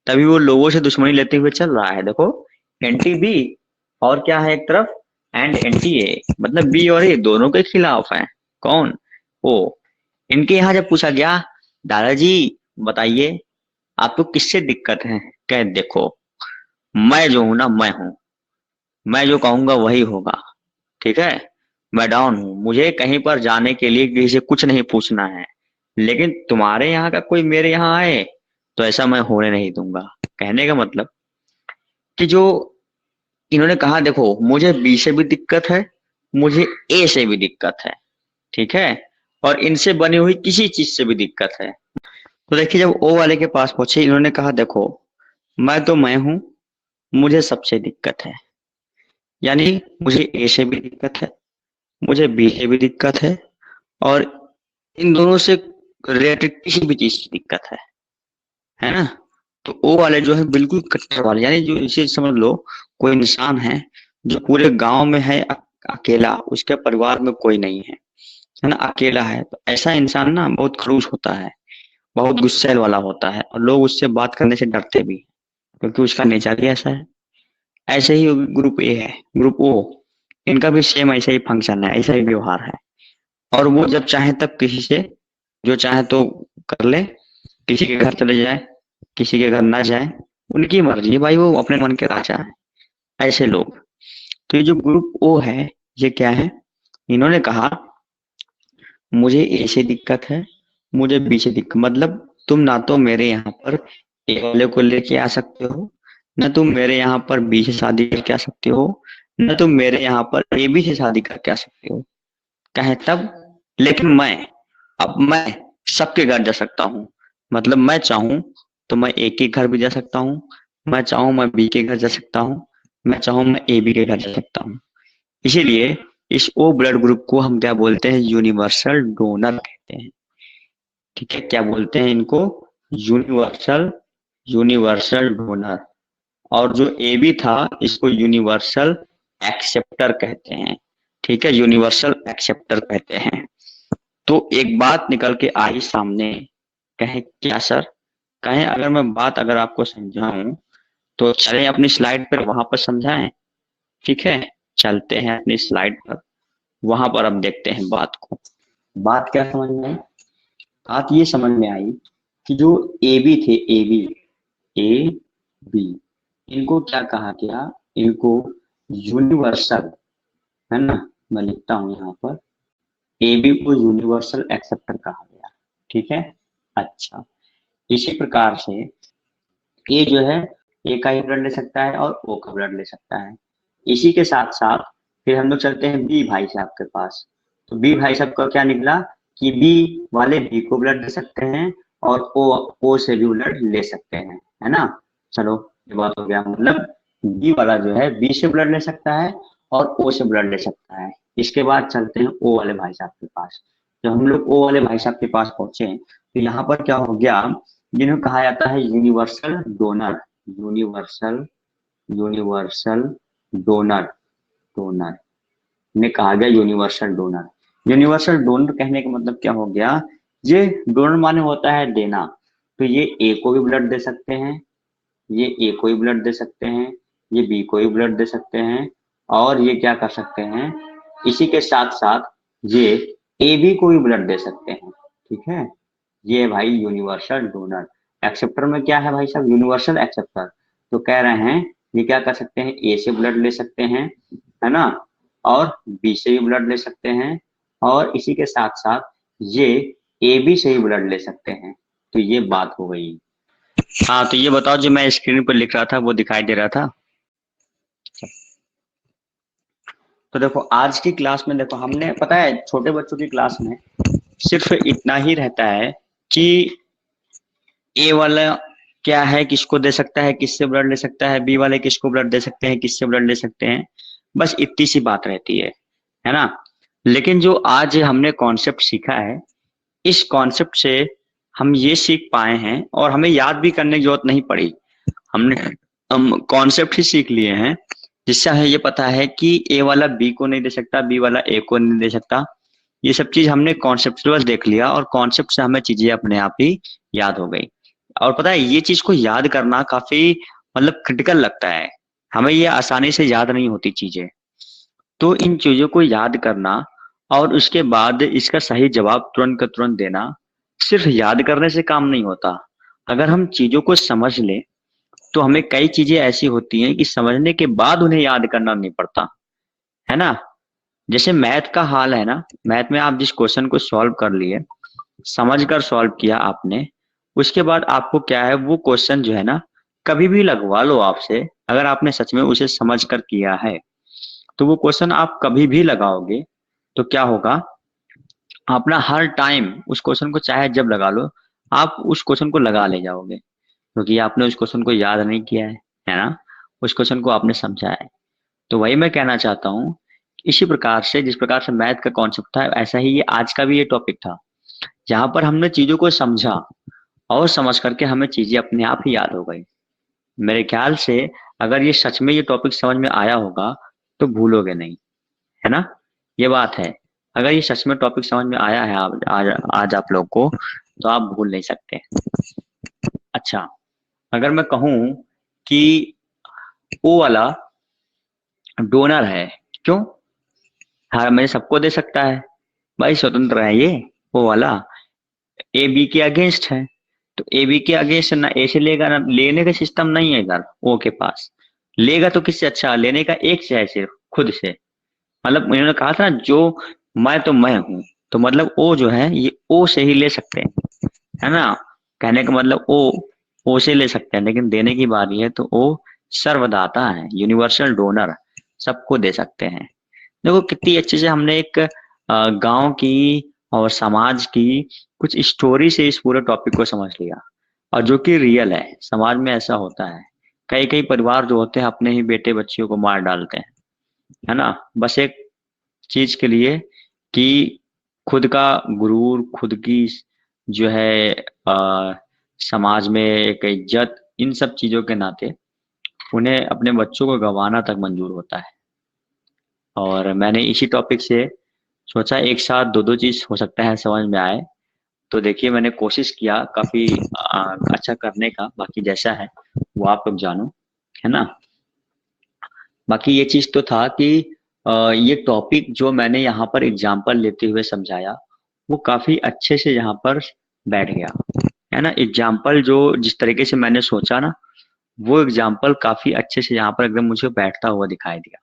तभी वो लोगों से दुश्मनी लेते हुए चल रहा है। देखो एंटी बी और क्या है एक तरफ, एंड एंटी ए, मतलब बी और ए दोनों के खिलाफ है। कौन? ओ। इनके यहाँ जब पूछा गया दादाजी बताइए आपको किससे दिक्कत है, कह देखो मैं जो हूं ना मैं हूं, मैं जो कहूंगा वही होगा, ठीक है। मैं डॉन हूं, मुझे कहीं पर जाने के लिए किसी से कुछ नहीं पूछना है, लेकिन तुम्हारे यहाँ का कोई मेरे यहाँ आए तो ऐसा मैं होने नहीं दूंगा। कहने का मतलब कि जो इन्होंने कहा देखो मुझे बी से भी दिक्कत है, मुझे ए से भी दिक्कत है, ठीक है, और इनसे बनी हुई किसी चीज से भी दिक्कत है। तो देखिए जब ओ वाले के पास पहुंचे इन्होंने कहा देखो मैं तो मैं हूं, मुझे सबसे दिक्कत है, यानी मुझे ए से भी दिक्कत है, मुझे बी से भी दिक्कत है, और इन दोनों से रिलेटेड किसी भी चीज की दिक्कत है ना। तो ओ वाले जो है बिल्कुल कट्टर वाले, यानी जो इसे समझ लो कोई इंसान है जो पूरे गांव में है अकेला, उसके परिवार में कोई नहीं है ना, अकेला है, तो ऐसा इंसान ना बहुत खड़ूस होता है, बहुत गुस्सैल वाला होता है, और लोग उससे बात करने से डरते भी, क्योंकि उसका नेचर ही ऐसा है। ऐसे ही ग्रुप ए है, ग्रुप ओ, इनका भी सेम ऐसा ही फंक्शन है, ऐसा ही व्यवहार है। और वो जब चाहे तब किसी से जो चाहे तो कर ले, किसी के घर चले जाए, किसी के घर ना जाए, उनकी मर्जी है भाई, वो अपने मन के राजा है। ऐसे लोग। तो ये जो ग्रुप ओ है ये क्या है, इन्होंने कहा मुझे ए से दिक्कत है, मुझे बी से दिक्कत, मतलब तुम ना तो मेरे यहाँ पर ए वाले को लेके आ सकते हो, न तुम मेरे यहाँ पर बी से शादी करके आ सकते हो, न तुम मेरे यहाँ पर ए बी से शादी करके आ सकते हो। कहे तब, लेकिन मैं सबके घर जा सकता हूँ, मतलब मैं चाहूं तो मैं ए के घर भी जा सकता हूँ, मैं चाहूं मैं बी के घर जा सकता हूँ, मैं चाहूं मैं ए बी के घर जा सकता हूँ। इसीलिए इस ओ ब्लड ग्रुप को हम क्या बोलते हैं, यूनिवर्सल डोनर कहते हैं। ठीक है, क्या बोलते हैं इनको, यूनिवर्सल, यूनिवर्सल डोनर। और जो ए बी था इसको यूनिवर्सल एक्सेप्टर कहते हैं। ठीक है, यूनिवर्सल एक्सेप्टर कहते हैं। तो एक बात निकल के आई सामने, कहें क्या सर, कहें अगर मैं बात अगर आपको समझाऊं तो चलें अपनी स्लाइड पर वहां पर समझाएं। ठीक है, चलते हैं अपनी स्लाइड पर, वहां पर अब देखते हैं बात को। बात क्या समझ में आई? बात ये समझ में आई कि जो ए बी थे, ए बी, इनको क्या कहा गया, इनको यूनिवर्सल, है ना, मैं लिखता हूं यहाँ पर, ए बी को यूनिवर्सल एक्सेप्टर कहा गया। ठीक है, अच्छा, इसी प्रकार से ए जो है ए का ही ब्लड ले सकता है और ओ का ब्लड ले सकता है। इसी के साथ साथ फिर हम लोग चलते हैं बी भाई साहब के पास। तो बी भाई साहब का क्या निकला कि बी वाले बी को ब्लड दे सकते हैं और ओ से भी ब्लड ले सकते हैं, है ना। चलो ये बात हो गया, मतलब बी वाला जो है बी से ब्लड ले सकता है और ओ से ब्लड ले सकता है। इसके बाद चलते हैं ओ वाले भाई साहब के पास। जब हम लोग ओ वाले भाई साहब के पास पहुंचे तो यहाँ पर क्या हो गया, जिन्हें कहा जाता है universal donor, universal, universal donor, donor ने कहा गया यूनिवर्सल डोनर। यूनिवर्सल डोनर कहने का मतलब क्या हो गया, ये डोनर माने होता है देना, तो ये ए को भी ब्लड दे सकते हैं, ये ए को भी ब्लड दे सकते हैं, ये बी को भी ब्लड दे सकते हैं, और ये क्या कर सकते हैं, इसी के साथ साथ ये ए बी को भी ब्लड दे सकते हैं। ठीक है, ये भाई यूनिवर्सल डोनर। एक्सेप्टर में क्या है भाई साहब, यूनिवर्सल एक्सेप्टर। तो कह रहे हैं ये क्या कर सकते हैं, ए से ब्लड ले सकते हैं, है ना, और बी से भी ब्लड ले सकते हैं, और इसी के साथ साथ ये ए बी से भी ब्लड ले सकते हैं। तो ये बात हो गई। हाँ तो ये बताओ जो मैं स्क्रीन पर लिख रहा था वो दिखाई दे रहा था? तो देखो आज की क्लास में देखो हमने, पता है छोटे बच्चों की क्लास में सिर्फ इतना ही रहता है कि ए वाला क्या है, किसको दे सकता है, किससे ब्लड ले सकता है, बी वाले किसको ब्लड दे सकते हैं, किससे ब्लड ले सकते हैं, बस इतनी सी बात रहती है ना। लेकिन जो आज हमने कॉन्सेप्ट सीखा है, इस कॉन्सेप्ट से हम ये सीख पाए हैं और हमें याद भी करने की जरूरत नहीं पड़ी। हमने हम कॉन्सेप्ट ही सीख लिए हैं, जिससे हमें ये पता है कि ए वाला बी को नहीं दे सकता, बी वाला ए को नहीं दे सकता। ये सब चीज हमने कॉन्सेप्चुअल देख लिया और कॉन्सेप्ट से हमें चीजें अपने आप ही याद हो गई। और पता है ये चीज को याद करना काफी मतलब क्रिटिकल लगता है, हमें ये आसानी से याद नहीं होती चीजें। तो इन चीजों को याद करना और उसके बाद इसका सही जवाब तुरंत का तुरंत देना सिर्फ याद करने से काम नहीं होता। अगर हम चीजों को समझ लें तो हमें कई चीजें ऐसी होती हैं कि समझने के बाद उन्हें याद करना नहीं पड़ता, है ना। जैसे मैथ का हाल है ना, मैथ में आप जिस क्वेश्चन को सॉल्व कर लिए, समझ कर सॉल्व किया आपने, उसके बाद आपको क्या है वो क्वेश्चन जो है ना, कभी भी लगवा लो आपसे, अगर आपने सच में उसे समझ कर किया है तो वो क्वेश्चन आप कभी भी लगाओगे तो क्या होगा, आप ना हर टाइम उस क्वेश्चन को चाहे जब लगा लो, आप उस क्वेश्चन को लगा ले जाओगे, क्योंकि आपने उस क्वेश्चन को याद नहीं किया है ना, उस क्वेश्चन को आपने समझा है। तो वही मैं कहना चाहता हूँ, इसी प्रकार से जिस प्रकार से मैथ का कॉन्सेप्ट था, ऐसा ही ये आज का भी ये टॉपिक था, जहां पर हमने चीजों को समझा और समझ करके हमें चीजें अपने आप ही याद हो गई। मेरे ख्याल से अगर ये सच में ये टॉपिक समझ में आया होगा तो भूलोगे नहीं, है ना। ये बात है, अगर ये सच में टॉपिक समझ में आया है आज आप लोग को, तो आप भूल नहीं सकते। अच्छा, अगर मैं कहूं कि वो वाला डोनर है, क्यों, हाँ मैं सबको दे सकता है, भाई स्वतंत्र है ये, वो वाला ए बी के अगेंस्ट है, तो ए बी के अगेंस्ट ना ए से लेगा ना, लेने का सिस्टम नहीं है इधर ओ के पास, लेगा तो किससे, अच्छा लेने का एक से है, सिर्फ खुद से। मतलब उन्होंने कहा था ना, जो मैं तो मैं हूं, तो मतलब ओ जो है ये ओ से ही ले सकते हैं, है ना। कहने का मतलब ओ से ले सकते हैं, लेकिन देने की बारी है तो ओ सर्वदाता है, यूनिवर्सल डोनर, सबको दे सकते हैं। देखो कितनी अच्छे से हमने एक गांव की और समाज की कुछ स्टोरी से इस पूरे टॉपिक को समझ लिया, और जो कि रियल है, समाज में ऐसा होता है। कई कई परिवार जो होते हैं अपने ही बेटे बच्चियों को मार डालते हैं, है ना, बस एक चीज के लिए कि खुद का गुरूर, खुद की जो है समाज में एक इज्जत, इन सब चीजों के नाते उन्हें अपने बच्चों को गंवाना तक मंजूर होता है। और मैंने इसी टॉपिक से सोचा एक साथ दो दो चीज हो सकता है समझ में आए, तो देखिए मैंने कोशिश किया काफी अच्छा करने का, बाकी जैसा है वो आप लोग जानो, है ना। बाकी ये चीज तो था कि ये टॉपिक जो मैंने यहाँ पर एग्जाम्पल लेते हुए समझाया, वो काफी अच्छे से यहाँ पर बैठ गया, है ना। एग्जाम्पल जो जिस तरीके से मैंने सोचा ना, वो एग्जाम्पल काफी अच्छे से यहाँ पर एकदम मुझे बैठता हुआ दिखाई दिया।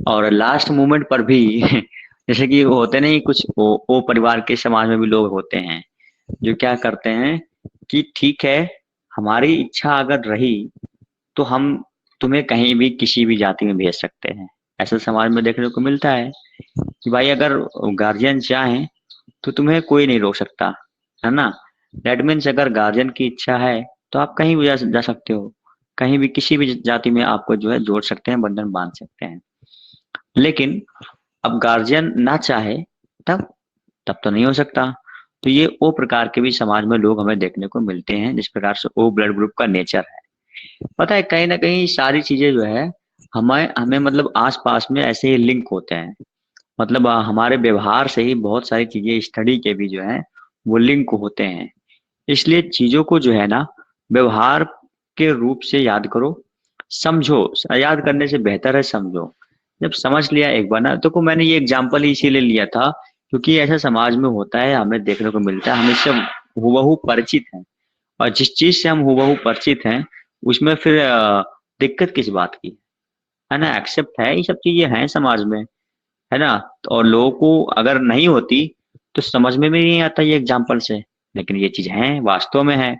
और लास्ट मोमेंट पर भी जैसे कि होते नहीं कुछ ओ परिवार के समाज में भी लोग होते हैं जो क्या करते हैं कि ठीक है, हमारी इच्छा अगर रही तो हम तुम्हें कहीं भी किसी भी जाति में भेज सकते हैं। ऐसा समाज में देखने को मिलता है कि भाई अगर गार्जियन चाहें तो तुम्हें कोई नहीं रोक सकता, है ना। दैट मीन्स अगर गार्जियन की इच्छा है तो आप कहीं भी जा सकते हो, कहीं भी किसी भी जाति में आपको जो है जोड़ सकते हैं, बंधन बांध सकते हैं। लेकिन अब गार्जियन ना चाहे तब तब तो नहीं हो सकता। तो ये ओ प्रकार के भी समाज में लोग हमें देखने को मिलते हैं, जिस प्रकार से ओ ब्लड ग्रुप का नेचर है। पता है कहीं ना कहीं सारी चीजें जो है हमें हमें मतलब आस पास में ऐसे ही लिंक होते हैं, मतलब हमारे व्यवहार से ही बहुत सारी चीजें स्टडी के भी जो है वो लिंक होते हैं। इसलिए चीजों को जो है ना व्यवहार के रूप से याद करो, समझो, याद करने से बेहतर है समझो। जब समझ लिया एक बार ना, तो मैंने ये एग्जाम्पल इसीलिए लिया था क्योंकि ऐसा समाज में होता है, हमें देखने को मिलता है, हम इससे हूबहू परिचित हैं। और जिस चीज से हम हूबहू परिचित हैं उसमें फिर दिक्कत किस बात की, है ना। एक्सेप्ट है, ये सब चीजें हैं समाज में, है ना। और लोगों को अगर नहीं होती तो समझ में भी नहीं आता ये एग्जाम्पल से, लेकिन ये चीज है, वास्तव में है,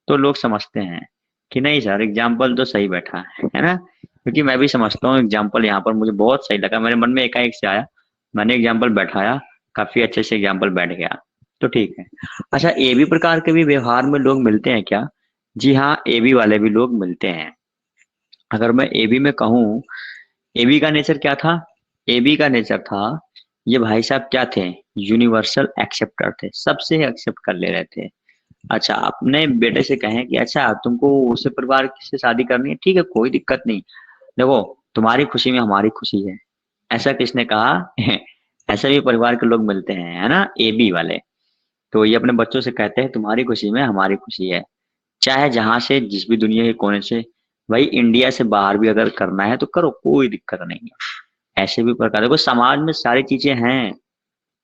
तो लोग समझते हैं कि नहीं सर एग्जाम्पल तो सही बैठा है ना। क्योंकि मैं भी समझता हूँ एग्जाम्पल यहाँ पर मुझे बहुत सही लगा, मेरे मन में एकाएक से आया, मैंने एग्जाम्पल बैठाया, काफी अच्छे से एग्जाम्पल बैठ गया, तो ठीक है। अच्छा, ये भी प्रकार के भी व्यवहार में लोग मिलते हैं क्या, जी हाँ, एबी वाले भी लोग मिलते हैं। अगर मैं एबी में कहूँ, एबी का नेचर क्या था? एबी का नेचर था, ये भाई साहब क्या थे? यूनिवर्सल एक्सेप्टर थे, सबसे एक्सेप्ट कर ले रहे थे। अच्छा, अपने बेटे से कहें कि अच्छा तुमको उस परिवार से शादी करनी है, ठीक है, कोई दिक्कत नहीं। देखो, तुम्हारी खुशी में हमारी खुशी है, ऐसा किसने कहा? ऐसे भी परिवार के लोग मिलते हैं, है ना, एबी वाले। तो ये अपने बच्चों से कहते हैं तुम्हारी खुशी में हमारी खुशी है, चाहे जहां से जिस भी दुनिया के कोने से, भाई इंडिया से बाहर भी अगर करना है तो करो, कोई दिक्कत नहीं है। ऐसे भी प्रकार, देखो समाज में सारी चीजें हैं,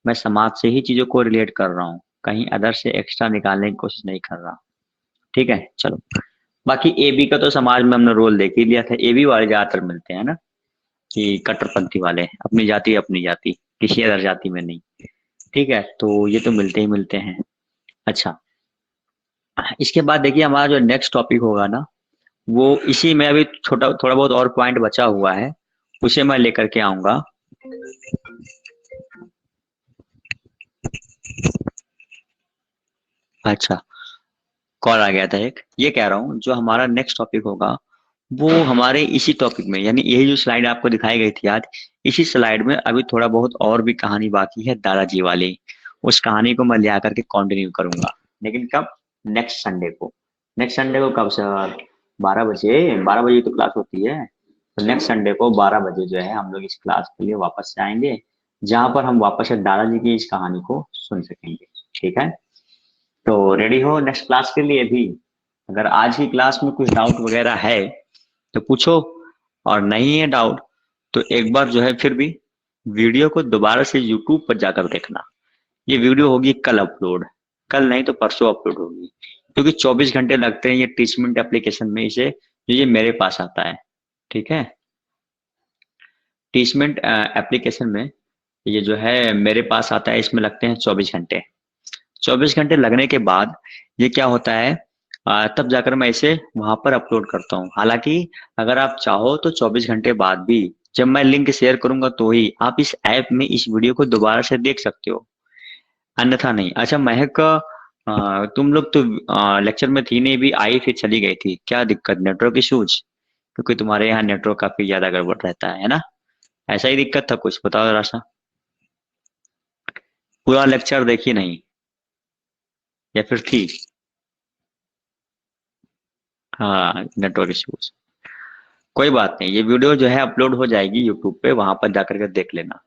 मैं समाज से ही चीजों को रिलेट कर रहा हूँ, कहीं अदर से एक्स्ट्रा निकालने की कोशिश नहीं कर रहा। ठीक है, चलो। बाकी एबी का तो समाज में हमने रोल देख ही लिया था, एबी वाले ज्यादातर मिलते हैं ना, कि कट्टरपंथी वाले, अपनी जाति, किसी अदर जाति में नहीं। ठीक है, तो ये तो मिलते ही मिलते हैं। अच्छा, इसके बाद देखिए हमारा जो नेक्स्ट टॉपिक होगा ना, वो इसी में अभी छोटा थोड़ा बहुत और पॉइंट बचा हुआ है, उसे मैं लेकर के आऊंगा। अच्छा, कॉल आ गया था एक, ये कह रहा हूँ जो हमारा नेक्स्ट टॉपिक होगा वो हमारे इसी टॉपिक में, यानी यही जो स्लाइड आपको दिखाई गई थी आज, इसी स्लाइड में अभी थोड़ा बहुत और भी कहानी बाकी है दादाजी वाली। उस कहानी को मैं ले आकर के कंटिन्यू करूंगा, लेकिन कब? नेक्स्ट संडे को। नेक्स्ट संडे को कब सर? 12 बजे, 12 बजे तो क्लास होती है। तो नेक्स्ट संडे को 12 बजे जो है हम लोग इस क्लास के लिए वापस से आएंगे, जहां पर हम वापस से दादाजी की इस कहानी को सुन सकेंगे। ठीक है, तो रेडी हो नेक्स्ट क्लास के लिए भी? अगर आज की क्लास में कुछ डाउट वगैरह है तो पूछो, और नहीं है डाउट तो एक बार जो है फिर भी वीडियो को दोबारा से यूट्यूब पर जाकर देखना। ये वीडियो होगी कल अपलोड, कल नहीं तो परसों अपलोड होगी, क्योंकि 24 घंटे लगते हैं ये टीचमेंट एप्लीकेशन में, इसे जो ये मेरे पास आता है। ठीक है, टीचमेंट एप्लीकेशन में ये जो है मेरे पास आता है, इसमें लगते हैं 24 घंटे। 24 घंटे लगने के बाद ये क्या होता है, तब जाकर मैं इसे वहां पर अपलोड करता हूँ। हालांकि अगर आप चाहो तो 24 घंटे बाद भी जब मैं लिंक शेयर करूंगा तो ही आप इस ऐप में इस वीडियो को दोबारा से देख सकते हो, अन्यथा नहीं। अच्छा महक, तुम लोग तो लेक्चर में थी नहीं, भी आई फिर चली गई थी, क्या दिक्कत? Network issues? क्योंकि तुम्हारे यहाँ नेटवर्क काफी ज्यादा गड़बड़ रहता है ना? ऐसा ही दिक्कत था कुछ, बताओ जरा सा। पूरा लेक्चर देखी नहीं या फिर थी? हाँ, नेटवर्क इशूज। कोई बात नहीं, ये वीडियो जो है अपलोड हो जाएगी यूट्यूब पे, वहां पर जाकर के देख लेना।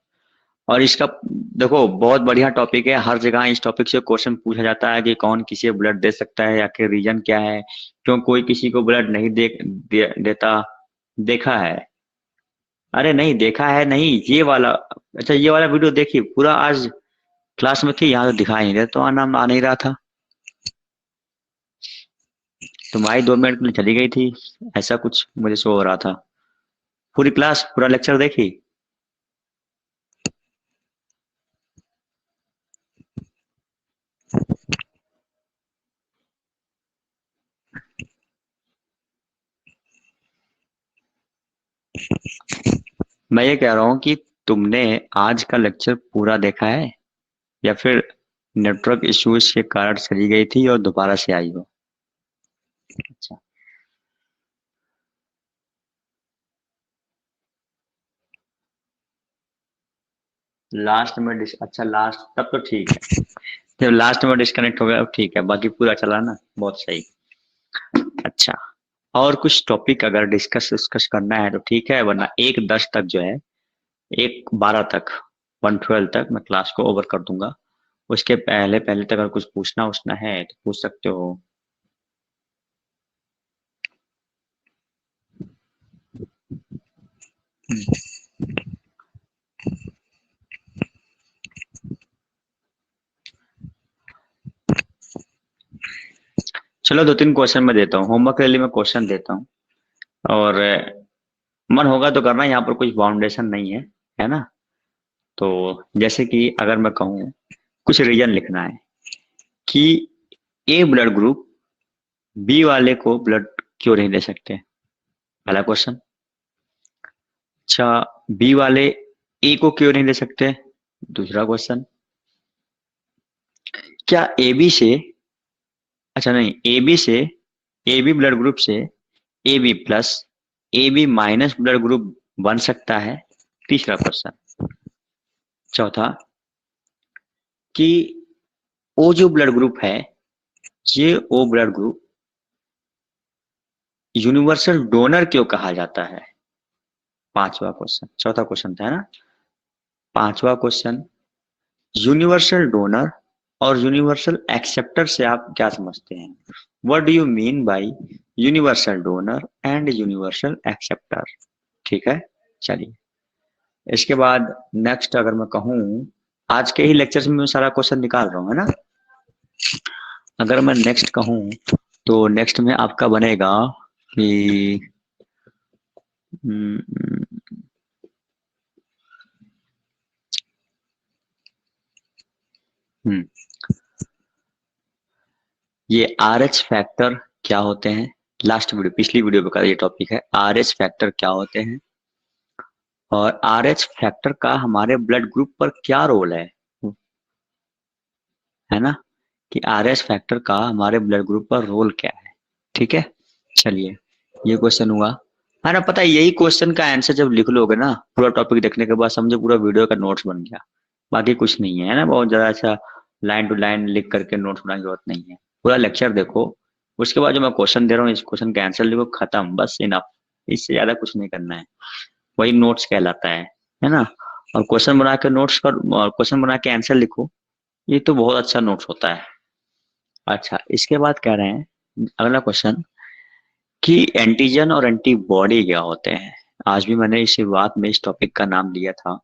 और इसका देखो बहुत बढ़िया टॉपिक है, हर जगह इस टॉपिक से क्वेश्चन पूछा जाता है कि कौन किसी को ब्लड दे सकता है, आखिर रीजन क्या है, क्यों कोई किसी को ब्लड नहीं देता। देखा है? अरे नहीं देखा है नहीं, ये वाला। अच्छा, ये वाला वीडियो देखिए पूरा, आज क्लास में थी, यहाँ तो दिखाई नहीं देता, तो नाम आ नहीं रहा था। तुम आई 2 मिनट के लिए चली गई थी, ऐसा कुछ मुझे शो हो रहा था। पूरी क्लास पूरा लेक्चर देखी? मैं ये कह रहा हूँ कि तुमने आज का लेक्चर पूरा देखा है या फिर नेटवर्क इश्यूज के कारण चली गई थी और दोबारा से आई हो? अच्छा, लास्ट में अच्छा लास्ट, तब तो ठीक है, जब लास्ट में डिस्कनेक्ट हो गया अब ठीक है, बाकी पूरा चला ना, बहुत सही। अच्छा, और कुछ टॉपिक अगर डिस्कस डिस्कस करना है तो ठीक है, वरना 1:10 तक जो है, 1:12 तक, 1:12 तक मैं क्लास को ओवर कर दूंगा। उसके पहले पहले तक अगर कुछ पूछना उछना है तो पूछ सकते हो। चलो 2-3 क्वेश्चन मैं देता हूँ, होमवर्क के लिए मैं क्वेश्चन देता हूँ, और मन होगा तो करना, यहाँ पर कुछ बाउंडेशन नहीं है, है ना? तो जैसे कि अगर मैं कहूँ कुछ रीजन लिखना है कि ए ब्लड ग्रुप बी वाले को ब्लड क्यों नहीं दे सकते, पहला क्वेश्चन। अच्छा, बी वाले ए को क्यों नहीं दे सकते, दूसरा क्वेश्चन। क्या ए बी से, अच्छा नहीं, ए बी से ए बी ब्लड ग्रुप से A B plus A B minus blood group बन सकता है? तीसरा क्वेश्चन। चौथा, कि ओ जो ब्लड ग्रुप है, ये O blood group universal donor क्यों कहा जाता है? पांचवा क्वेश्चन, चौथा क्वेश्चन था ना। पांचवा क्वेश्चन, यूनिवर्सल डोनर और यूनिवर्सल एक्सेप्टर से आप क्या समझते हैं? What do you mean by universal donor and universal acceptor? ठीक है, चलिए। इसके बाद नेक्स्ट अगर मैं कहूँ, आज के ही लेक्चर्स में मैं सारा क्वेश्चन निकाल रहा हूँ, है ना। अगर मैं नेक्स्ट कहूँ तो नेक्स्ट में आपका बनेगा कि हम्म, हम्म, ये आर एच फैक्टर क्या होते हैं? लास्ट वीडियो, पिछली वीडियो का ये टॉपिक है, आर एच फैक्टर क्या होते हैं और आर एच फैक्टर का हमारे ब्लड ग्रुप पर क्या रोल है ना, कि आर एच फैक्टर का हमारे ब्लड ग्रुप पर रोल क्या है। ठीक है, चलिए, ये क्वेश्चन हुआ है ना। पता है, यही क्वेश्चन का आंसर जब लिख लोगे ना, पूरा टॉपिक देखने के बाद समझो पूरा वीडियो का नोट्स बन गया। बाकी कुछ नहीं है ना, बहुत ज्यादा अच्छा लाइन टू लाइन लिख करके नोट्स बनाने की जरूरत नहीं है। पूरा लेक्चर देखो, उसके बाद जो मैं क्वेश्चन दे रहा हूँ इस क्वेश्चन का आंसर लिखो, खत्म, बस इनफ। इससे ज्यादा कुछ नहीं करना है, वही नोट्स कहलाता है ना। और क्वेश्चन बना के नोट्स कर, क्वेश्चन बना के आंसर लिखो, ये तो बहुत अच्छा नोट्स होता है। अच्छा, इसके बाद कह रहे हैं अगला क्वेश्चन, कि एंटीजन और एंटीबॉडी क्या होते हैं? आज भी मैंने इस शुरुआत में इस टॉपिक का नाम लिया था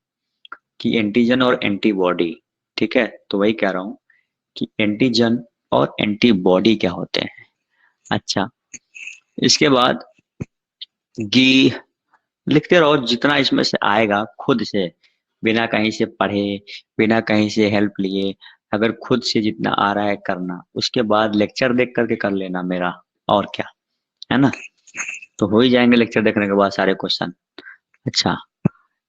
कि एंटीजन और एंटीबॉडी। ठीक है, तो वही कह रहा हूँ कि एंटीजन और एंटीबॉडी क्या होते हैं। अच्छा, इसके बाद गी लिखते रहो, जितना इसमें से आएगा खुद से, बिना कहीं से पढ़े, बिना कहीं से हेल्प लिए, अगर खुद से जितना आ रहा है करना, उसके बाद लेक्चर देख करके कर लेना मेरा, और क्या, है ना। तो हो ही जाएंगे लेक्चर देखने के बाद सारे क्वेश्चन। अच्छा,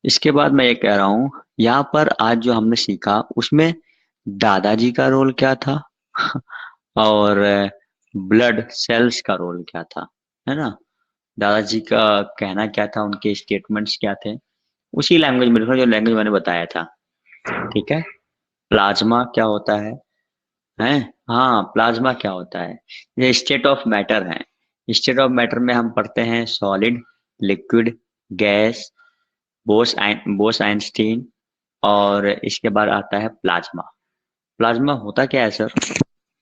इसके बाद मैं ये कह रहा हूँ, यहाँ पर आज जो हमने सीखा उसमें दादाजी का रोल क्या था और ब्लड सेल्स का रोल क्या था, है ना। दादाजी का कहना क्या था, उनके स्टेटमेंट्स क्या थे, उसी लैंग्वेज में लिखो जो लैंग्वेज मैंने बताया था। ठीक है, प्लाज्मा क्या होता है? हाँ, प्लाज्मा क्या होता है? ये स्टेट ऑफ मैटर है। स्टेट ऑफ मैटर में हम पढ़ते हैं solid, liquid, gas, Bose Einstein, और इसके बाद आता है प्लाज्मा। प्लाज्मा होता क्या है सर?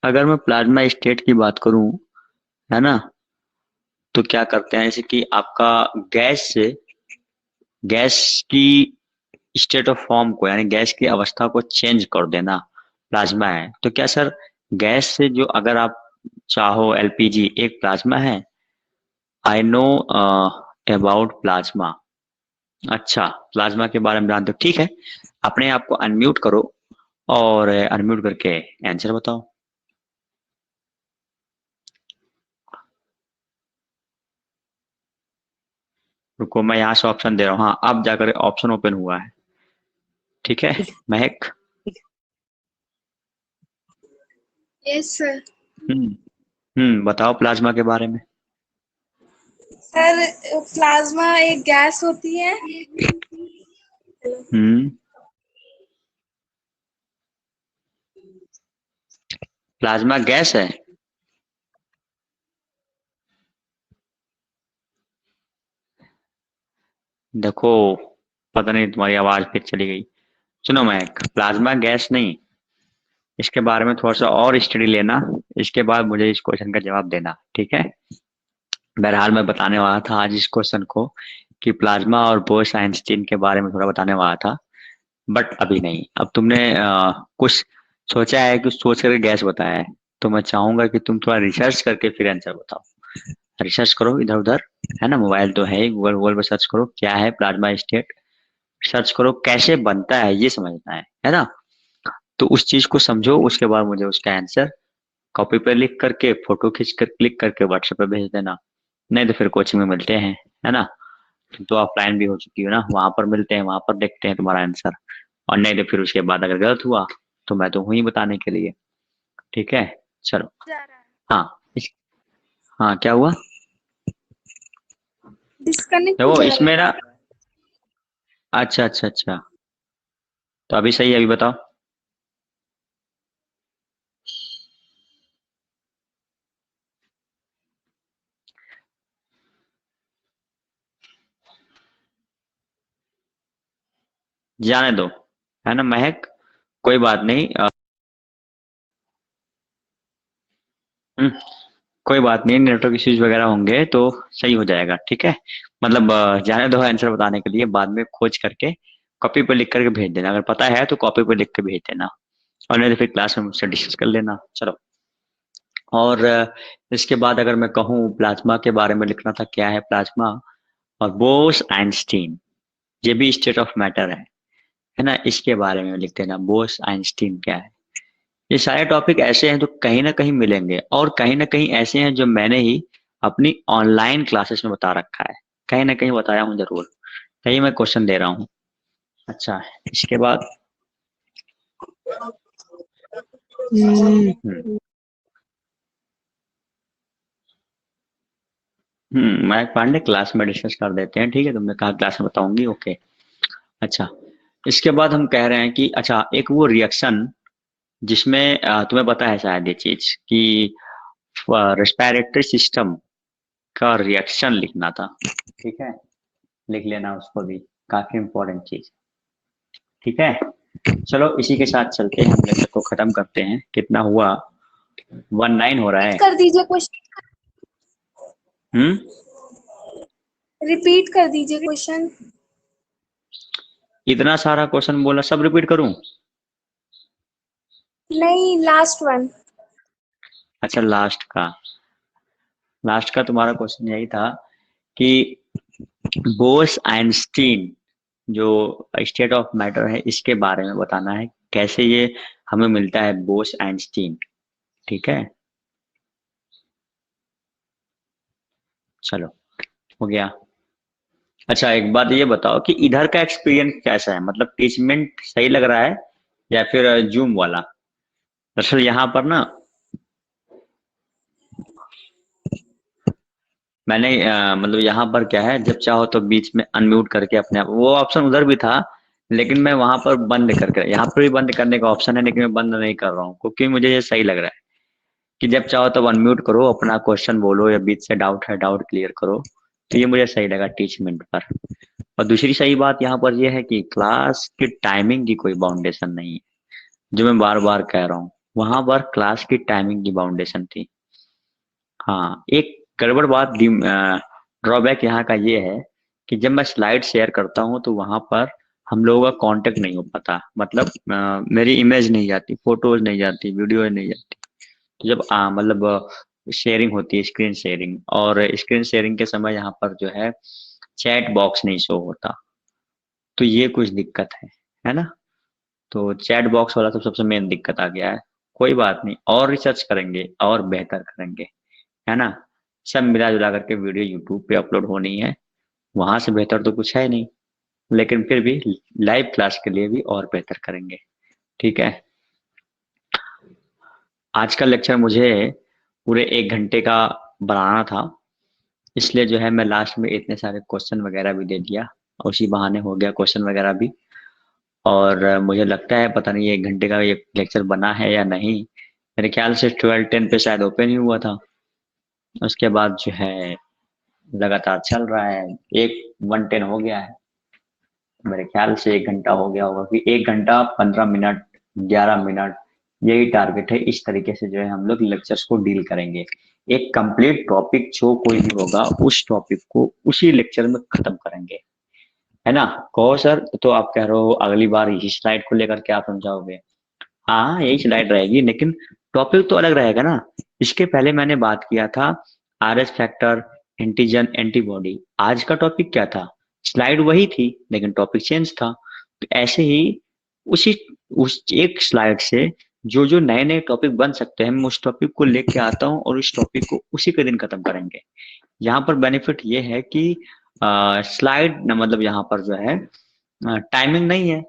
अगर मैं प्लाज्मा स्टेट की बात करूं, है ना, तो क्या करते हैं, जैसे कि आपका गैस से, गैस की स्टेट ऑफ फॉर्म को, यानी गैस की अवस्था को चेंज कर देना प्लाज्मा है। तो क्या सर, गैस से जो, अगर आप चाहो एलपीजी एक प्लाज्मा है? I know about plasma. अच्छा, प्लाज्मा के बारे में जानते हो, ठीक है। अपने आप को अनम्यूट करो और अनम्यूट करके आंसर बताओ। रुको, मैं यहाँ से ऑप्शन दे रहा हूँ। हाँ, अब जाकर ऑप्शन ओपन हुआ है। ठीक है, महक। Yes sir. बताओ प्लाज्मा के बारे में। सर, प्लाज्मा एक गैस होती है। हम्म प्लाज्मा गैस है? देखो, पता नहीं तुम्हारी आवाज फिर चली गई। सुनो महक, प्लाज्मा गैस नहीं, इसके बारे में थोड़ा सा और स्टडी लेना, इसके बाद मुझे इस क्वेश्चन का जवाब देना, ठीक है। बहरहाल मैं बताने वाला था आज इस क्वेश्चन को कि प्लाज्मा और बोस आइंस्टीन के बारे में थोड़ा बताने वाला था, बट अभी नहीं। अब तुमने कुछ सोचा है, कुछ सोच करके गैस बताया है, तो मैं चाहूंगा कि तुम थोड़ा रिसर्च करके फिर आंसर बताओ। रिसर्च करो इधर उधर, है ना, मोबाइल तो है ही, गूगल गूगल पर सर्च करो क्या है प्लाज्मा स्टेट, सर्च करो कैसे बनता है, ये समझना है ना। तो उस चीज को समझो, उसके बाद मुझे उसका आंसर कॉपी पे लिख करके, फोटो खींच कर क्लिक करके व्हाट्सएप पे भेज देना। नहीं तो फिर कोचिंग में मिलते हैं, है ना। तुम तो ऑफलाइन भी हो चुकी हो ना, वहां पर मिलते हैं, वहां पर देखते हैं तुम्हारा आंसर। और नहीं तो फिर उसके बाद अगर गलत हुआ तो मैं तो हूं ही बताने के लिए। ठीक है, चलो। जा रहा है। हाँ, हाँ क्या हुआ? डिस्कनेक्ट हो देखो जा रहा इसमें ना, अच्छा अच्छा अच्छा, तो अभी सही है, अभी बताओ। जाने दो, है ना महक, कोई बात नहीं। हम्म, कोई बात नहीं, नेटवर्क इश्यूज वगैरह होंगे तो सही हो जाएगा, ठीक है। मतलब जाने दो आंसर बताने के लिए, बाद में खोज करके कॉपी पे लिख करके भेज देना, अगर पता है तो कॉपी पे लिख के भेज देना, और नहीं तो फिर क्लास में मुझसे डिस्कस कर लेना। चलो, और इसके बाद अगर मैं कहूँ प्लाज्मा के बारे में लिखना था, क्या है प्लाज्मा, और बोस आइंस्टीन, ये भी स्टेट ऑफ मैटर है ना, इसके बारे में लिख देना, बोस आइंस्टीन क्या है। ये सारे टॉपिक ऐसे हैं जो कहीं ना कहीं मिलेंगे, और कहीं ना कहीं ऐसे हैं जो मैंने ही अपनी ऑनलाइन क्लासेस में बता रखा है, कहीं ना कहीं बताया हूँ जरूर, कहीं मैं क्वेश्चन दे रहा हूँ। अच्छा, इसके बाद हम्म मैं पांडे क्लास में डिस्कस कर देते हैं, ठीक है, तुमने कहा क्लास में बताऊंगी, ओके। अच्छा, इसके बाद हम कह रहे हैं कि अच्छा, एक वो रिएक्शन जिसमें तुम्हें पता है शायद ये चीज कि रेस्पिरेटरी सिस्टम का रिएक्शन लिखना था, ठीक है, लिख लेना उसको भी, काफी इंपॉर्टेंट चीज, ठीक है। चलो इसी के साथ चलते हैं, हम लेक्चर को खत्म करते हैं, कितना हुआ, 19 हो रहा है। कर दीजिए क्वेश्चन, हम्म रिपीट कर दीजिए क्वेश्चन। इतना सारा क्वेश्चन बोला, सब रिपीट करूं? नहीं, लास्ट वन। अच्छा, लास्ट का तुम्हारा क्वेश्चन यही था कि बोस आइंस्टीन जो स्टेट ऑफ मैटर है, इसके बारे में बताना है, कैसे ये हमें मिलता है बोस आइंस्टीन, ठीक है। चलो, हो गया। अच्छा, एक बात ये बताओ कि इधर का एक्सपीरियंस कैसा है, मतलब टीचमेंट सही लग रहा है या फिर जूम वाला? दरअसल यहाँ पर ना मैंने मतलब यहाँ पर क्या है, जब चाहो तो बीच में अनम्यूट करके अपने आप, वो ऑप्शन उधर भी था, लेकिन मैं वहां पर बंद करके, यहाँ पर भी बंद करने का ऑप्शन है, लेकिन मैं बंद नहीं कर रहा हूँ क्योंकि मुझे ये सही लग रहा है कि जब चाहो तब अनम्यूट करो, अपना क्वेश्चन बोलो, या बीच से डाउट है डाउट क्लियर करो, तो ये मुझे सही लगा टीचमेंट पर। और दूसरी सही बात यहाँ पर यह है कि क्लास की टाइमिंग की कोई बाउंडेशन नहीं है, जो मैं बार बार कह रहा हूँ, वहां पर क्लास की टाइमिंग की बाउंडेशन थी। हाँ, एक गड़बड़ बात, ड्रॉबैक यहाँ का ये है कि जब मैं स्लाइड शेयर करता हूँ तो वहां पर हम लोगों का कांटेक्ट नहीं हो पाता, मतलब मेरी इमेज नहीं जाती, फोटोज नहीं जाती, वीडियो नहीं जाती। तो जब मतलब शेयरिंग होती है, स्क्रीन शेयरिंग, और स्क्रीन शेयरिंग के समय यहाँ पर जो है चैट बॉक्स नहीं शो होता, तो ये कुछ दिक्कत है ना। तो चैट बॉक्स वाला तो सबसे मेन दिक्कत आ गया है। कोई बात नहीं, और रिसर्च करेंगे और बेहतर करेंगे, है ना। सब मिला जुला करके वीडियो यूट्यूब पे अपलोड होनी है, वहां से बेहतर तो कुछ है नहीं, लेकिन फिर भी लाइव क्लास के लिए भी और बेहतर करेंगे, ठीक है। आज का लेक्चर मुझे पूरे 1 घंटे का बनाना था, इसलिए जो है मैं लास्ट में इतने सारे क्वेश्चन वगैरह भी दे दिया, और उसी बहाने हो गया क्वेश्चन वगैरह भी। और मुझे लगता है, पता नहीं 1 घंटे का ये लेक्चर बना है या नहीं, मेरे ख्याल से 12:10 पे शायद ओपन ही हुआ था, उसके बाद जो है लगातार चल रहा है, 1:10 हो गया है, मेरे ख्याल से 1 घंटा हो गया होगा, कि 1 घंटा 15 मिनट, 11 मिनट, यही टारगेट है। इस तरीके से जो है हम लोग लेक्चर्स को डील करेंगे, एक कंप्लीट टॉपिक जो कोई भी होगा उस टॉपिक को उसी लेक्चर में खत्म करेंगे, है ना। कहो सर, तो आप कह रहे हो अगली बार इसी स्लाइड को लेकर के आप समझाओगे? हाँ, यही स्लाइड रहेगी, लेकिन टॉपिक तो अलग रहेगा ना। इसके पहले मैंने बात किया था आरएस फैक्टर, एंटीजन, एंटीबॉडी, आज का टॉपिक क्या था, स्लाइड वही थी लेकिन टॉपिक चेंज था। तो ऐसे ही उसी उस एक स्लाइड से जो जो नए नए टॉपिक बन सकते हैं, मैं उस टॉपिक को लेके आता हूँ और उस टॉपिक को उसी के दिन खत्म करेंगे। यहाँ पर बेनिफिट ये है कि स्लाइड मतलब यहाँ पर जो है टाइमिंग नहीं है,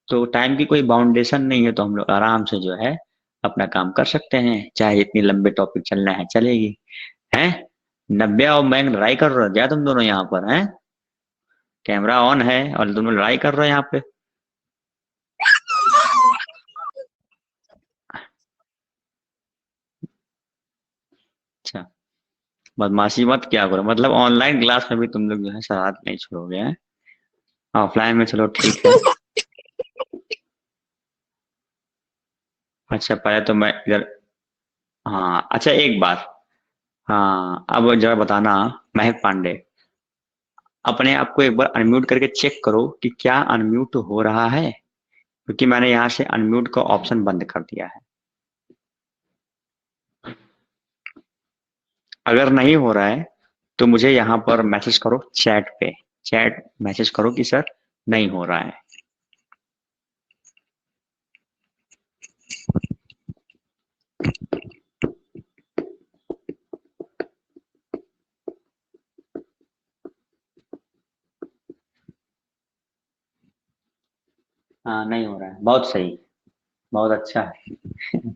तो टाइम की कोई बाउंडेशन नहीं है, तो हम लोग आराम से जो है अपना काम कर सकते हैं, चाहे इतनी लंबे टॉपिक चलना है चलेगी, है। नब्बे और मैं लड़ाई कर रहे हो क्या तुम दोनों यहाँ पर हैं? कैमरा ऑन है और तुम लड़ाई कर रहे हो यहाँ पे। अच्छा, बदमाशी मत क्या करो, मतलब ऑनलाइन क्लास में भी तुम लोग जो है शरारत नहीं छोड़ोगे हैं। ऑफलाइन में चलो ठीक है। अच्छा पहले तो मैं इधर, हाँ अच्छा एक बात, हाँ अब जरा बताना, महक पांडे, अपने आप को एक बार अनम्यूट करके चेक करो कि क्या अनम्यूट हो रहा है, क्योंकि मैंने यहाँ से अनम्यूट का ऑप्शन बंद कर दिया है। अगर नहीं हो रहा है तो मुझे यहाँ पर मैसेज करो चैट पे, चैट मैसेज करो कि सर नहीं हो रहा है। हाँ नहीं हो रहा है, बहुत सही, बहुत अच्छा है।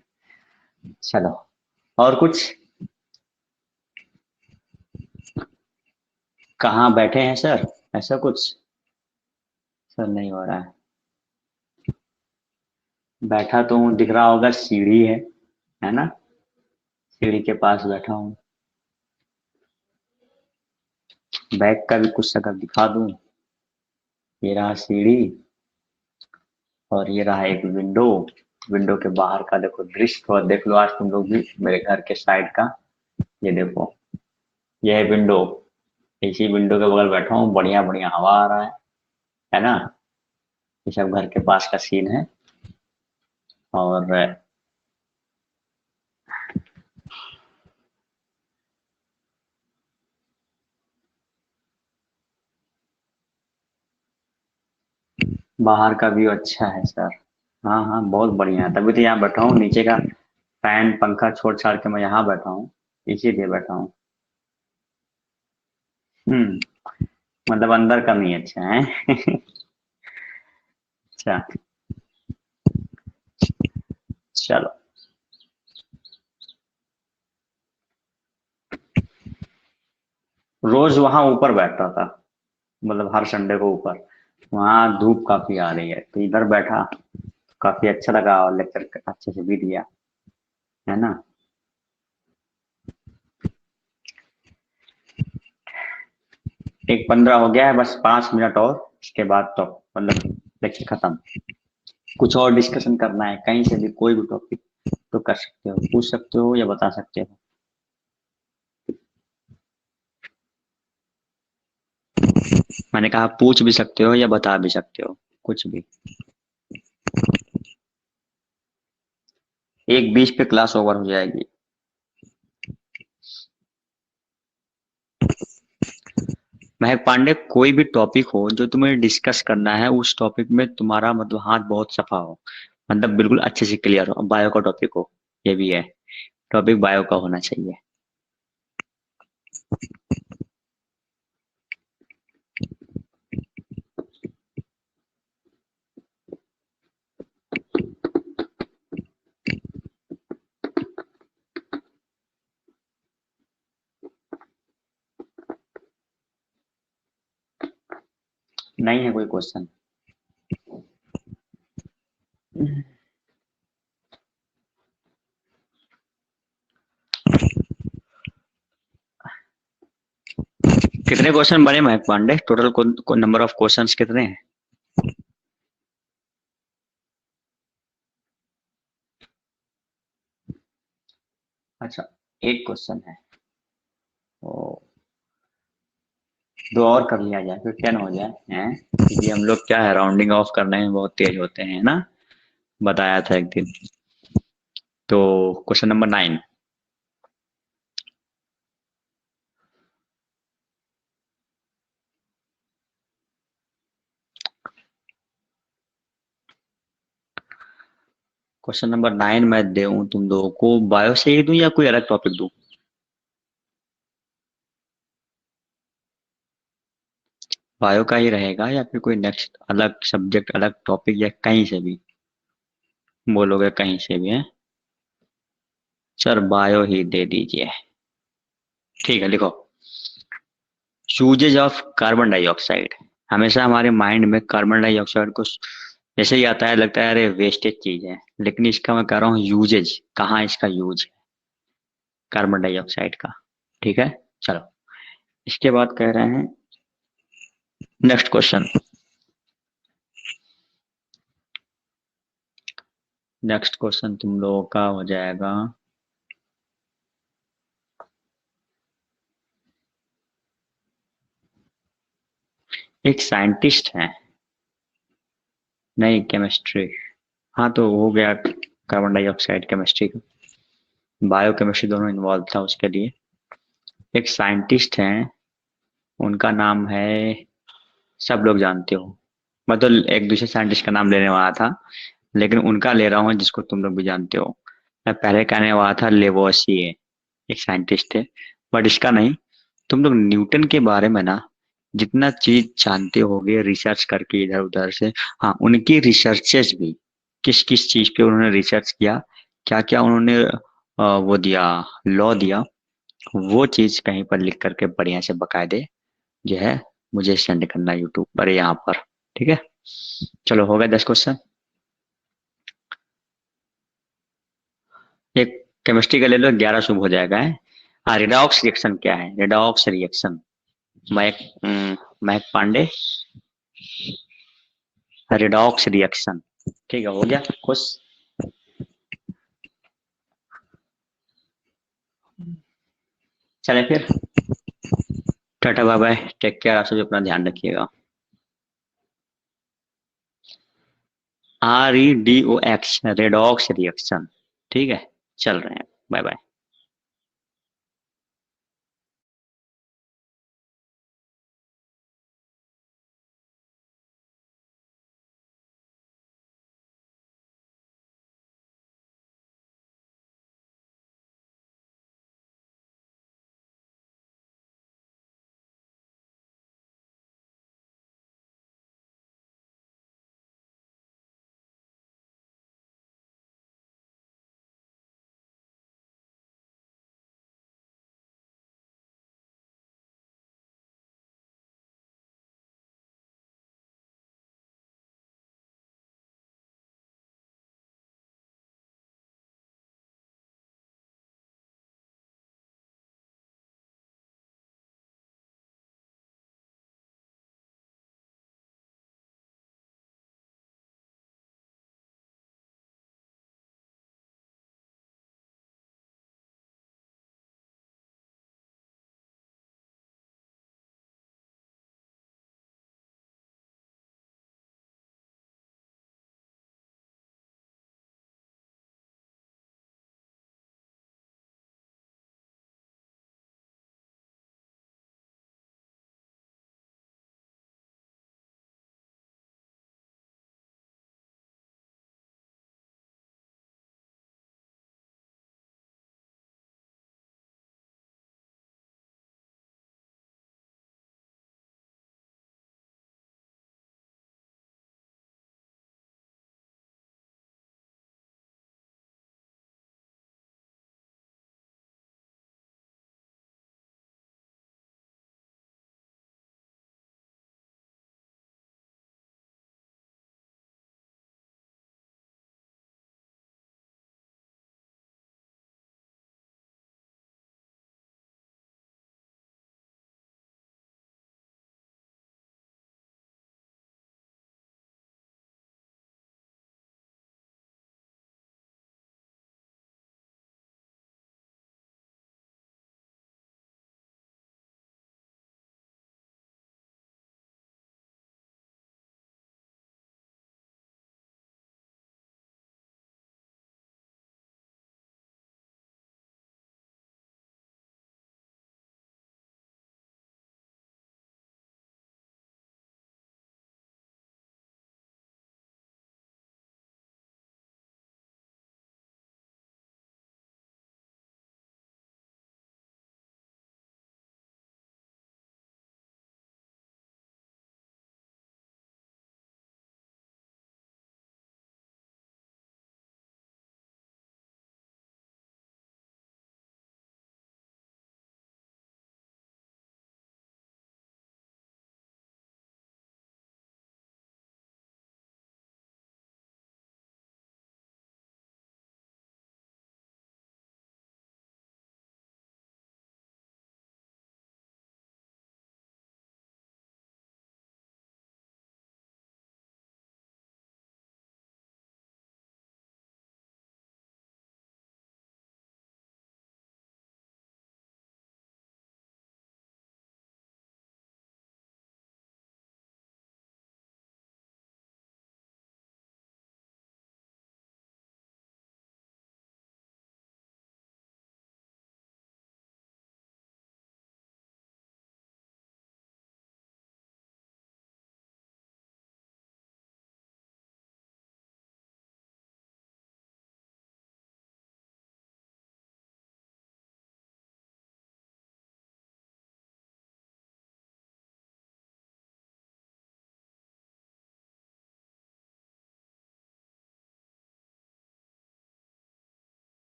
चलो, और कुछ? कहाँ बैठे हैं सर, ऐसा कुछ? सर नहीं हो रहा है, बैठा तो हूँ, दिख रहा होगा सीढ़ी है ना, सीढ़ी के पास बैठा हूँ। बैग का भी कुछ शक्ल दिखा दूँ, ये रहा सीढ़ी और ये रहा एक विंडो, विंडो के बाहर का देखो दृश्य, थोड़ा देख लो आज तुम लोग भी मेरे घर के साइड का। ये देखो, ये है विंडो, इसी विंडो के बगल बैठा हूँ, बढ़िया बढ़िया हवा आ रहा है ना। ये सब घर के पास का सीन है। और बाहर का व्यू अच्छा है सर। हाँ हाँ बहुत बढ़िया है, तभी तो यहाँ बैठा हूँ, नीचे का फैन पंखा छोड़ छाड़ के मैं यहाँ बैठा हूँ, इसीलिए बैठा हूँ। हम्म, मतलब अंदर का नहीं अच्छा है। अच्छा, चलो। रोज वहां ऊपर बैठता था, मतलब हर संडे को ऊपर, वहां धूप काफी आ रही है तो इधर बैठा, काफी अच्छा लगा और लेक्चर अच्छे से भी दिया, है ना। एक 15 हो गया है, बस 5 मिनट और, इसके बाद तो मतलब लेक्चर खत्म। कुछ और डिस्कशन करना है कहीं से भी, कोई भी टॉपिक तो कर सकते हो, पूछ सकते हो या बता सकते हो। मैंने कहा पूछ भी सकते हो या बता भी सकते हो, कुछ भी। 1:20 पे क्लास ओवर हो जाएगी। महक पांडे, कोई भी टॉपिक हो जो तुम्हें डिस्कस करना है, उस टॉपिक में तुम्हारा मतलब हाथ बहुत सफा हो, मतलब बिल्कुल अच्छे से क्लियर हो। बायो का टॉपिक हो, ये भी है, टॉपिक बायो का होना चाहिए। नहीं है कोई क्वेश्चन? कितने क्वेश्चन बने महक पांडे, टोटल को नंबर ऑफ क्वेश्चंस कितने हैं? अच्छा, एक क्वेश्चन है, ओ, दो और कर लिया जाए फिर 10 हो जाए, हैं क्योंकि हम लोग क्या है राउंडिंग ऑफ करने में बहुत तेज होते हैं ना, बताया था एक दिन। तो क्वेश्चन नंबर 9, क्वेश्चन नंबर 9 मैं दूं तुम लोगों को बायो से ही दूं या कोई अलग टॉपिक दूं? बायो का ही रहेगा या फिर कोई नेक्स्ट अलग सब्जेक्ट अलग टॉपिक या कहीं से भी बोलोगे, कहीं से भी है? सर बायो ही दे दीजिए। ठीक है, लिखो यूजेज ऑफ कार्बन डाइऑक्साइड। हमेशा हमारे माइंड में कार्बन डाइऑक्साइड को जैसे ही आता है लगता है अरे वेस्टेज चीज है, लेकिन इसका मैं कह रहा हूँ यूजेज, कहाँ इसका यूज है कार्बन डाइऑक्साइड का। ठीक है, चलो इसके बाद कह रहे हैं नेक्स्ट क्वेश्चन। नेक्स्ट क्वेश्चन तुम लोगों का हो जाएगा एक साइंटिस्ट है, नहीं केमिस्ट्री, हाँ तो हो गया कार्बन डाइऑक्साइड केमिस्ट्री का, बायो केमिस्ट्री दोनों इन्वॉल्व था उसके लिए। एक साइंटिस्ट हैं, उनका नाम है, सब लोग जानते हो, मैं तो एक दूसरे साइंटिस्ट का नाम लेने वाला था लेकिन उनका ले रहा हूँ जिसको तुम लोग भी जानते हो। मैं पहले कहने वाला था लेवोसिए, एक साइंटिस्ट थे, बट इसका नहीं। तुम लोग न्यूटन के बारे में ना जितना चीज जानते होगे रिसर्च करके इधर उधर से, हाँ उनकी रिसर्चेस भी, किस किस चीज पे उन्होंने रिसर्च किया, क्या क्या उन्होंने वो दिया, लॉ दिया, वो चीज कहीं पर लिख करके बढ़िया से बकायदे जो है मुझे सेंड करना यूट्यूब पर, यहाँ पर। ठीक है, चलो हो गया 10 क्वेश्चन। एक केमिस्ट्री का ले लो, 11 शुभ हो जाएगा है। हाँ, रिडॉक्स रिएक्शन क्या है, रिडॉक्स रिएक्शन, महक महक पांडे, रिडॉक्स रिएक्शन। ठीक है, हो गया खुश। चले फिर, tata bye bye, take care, आप सभी अपना ध्यान रखिएगा। REDOX, redox reaction. ठीक है, चल रहे हैं, बाय बाय।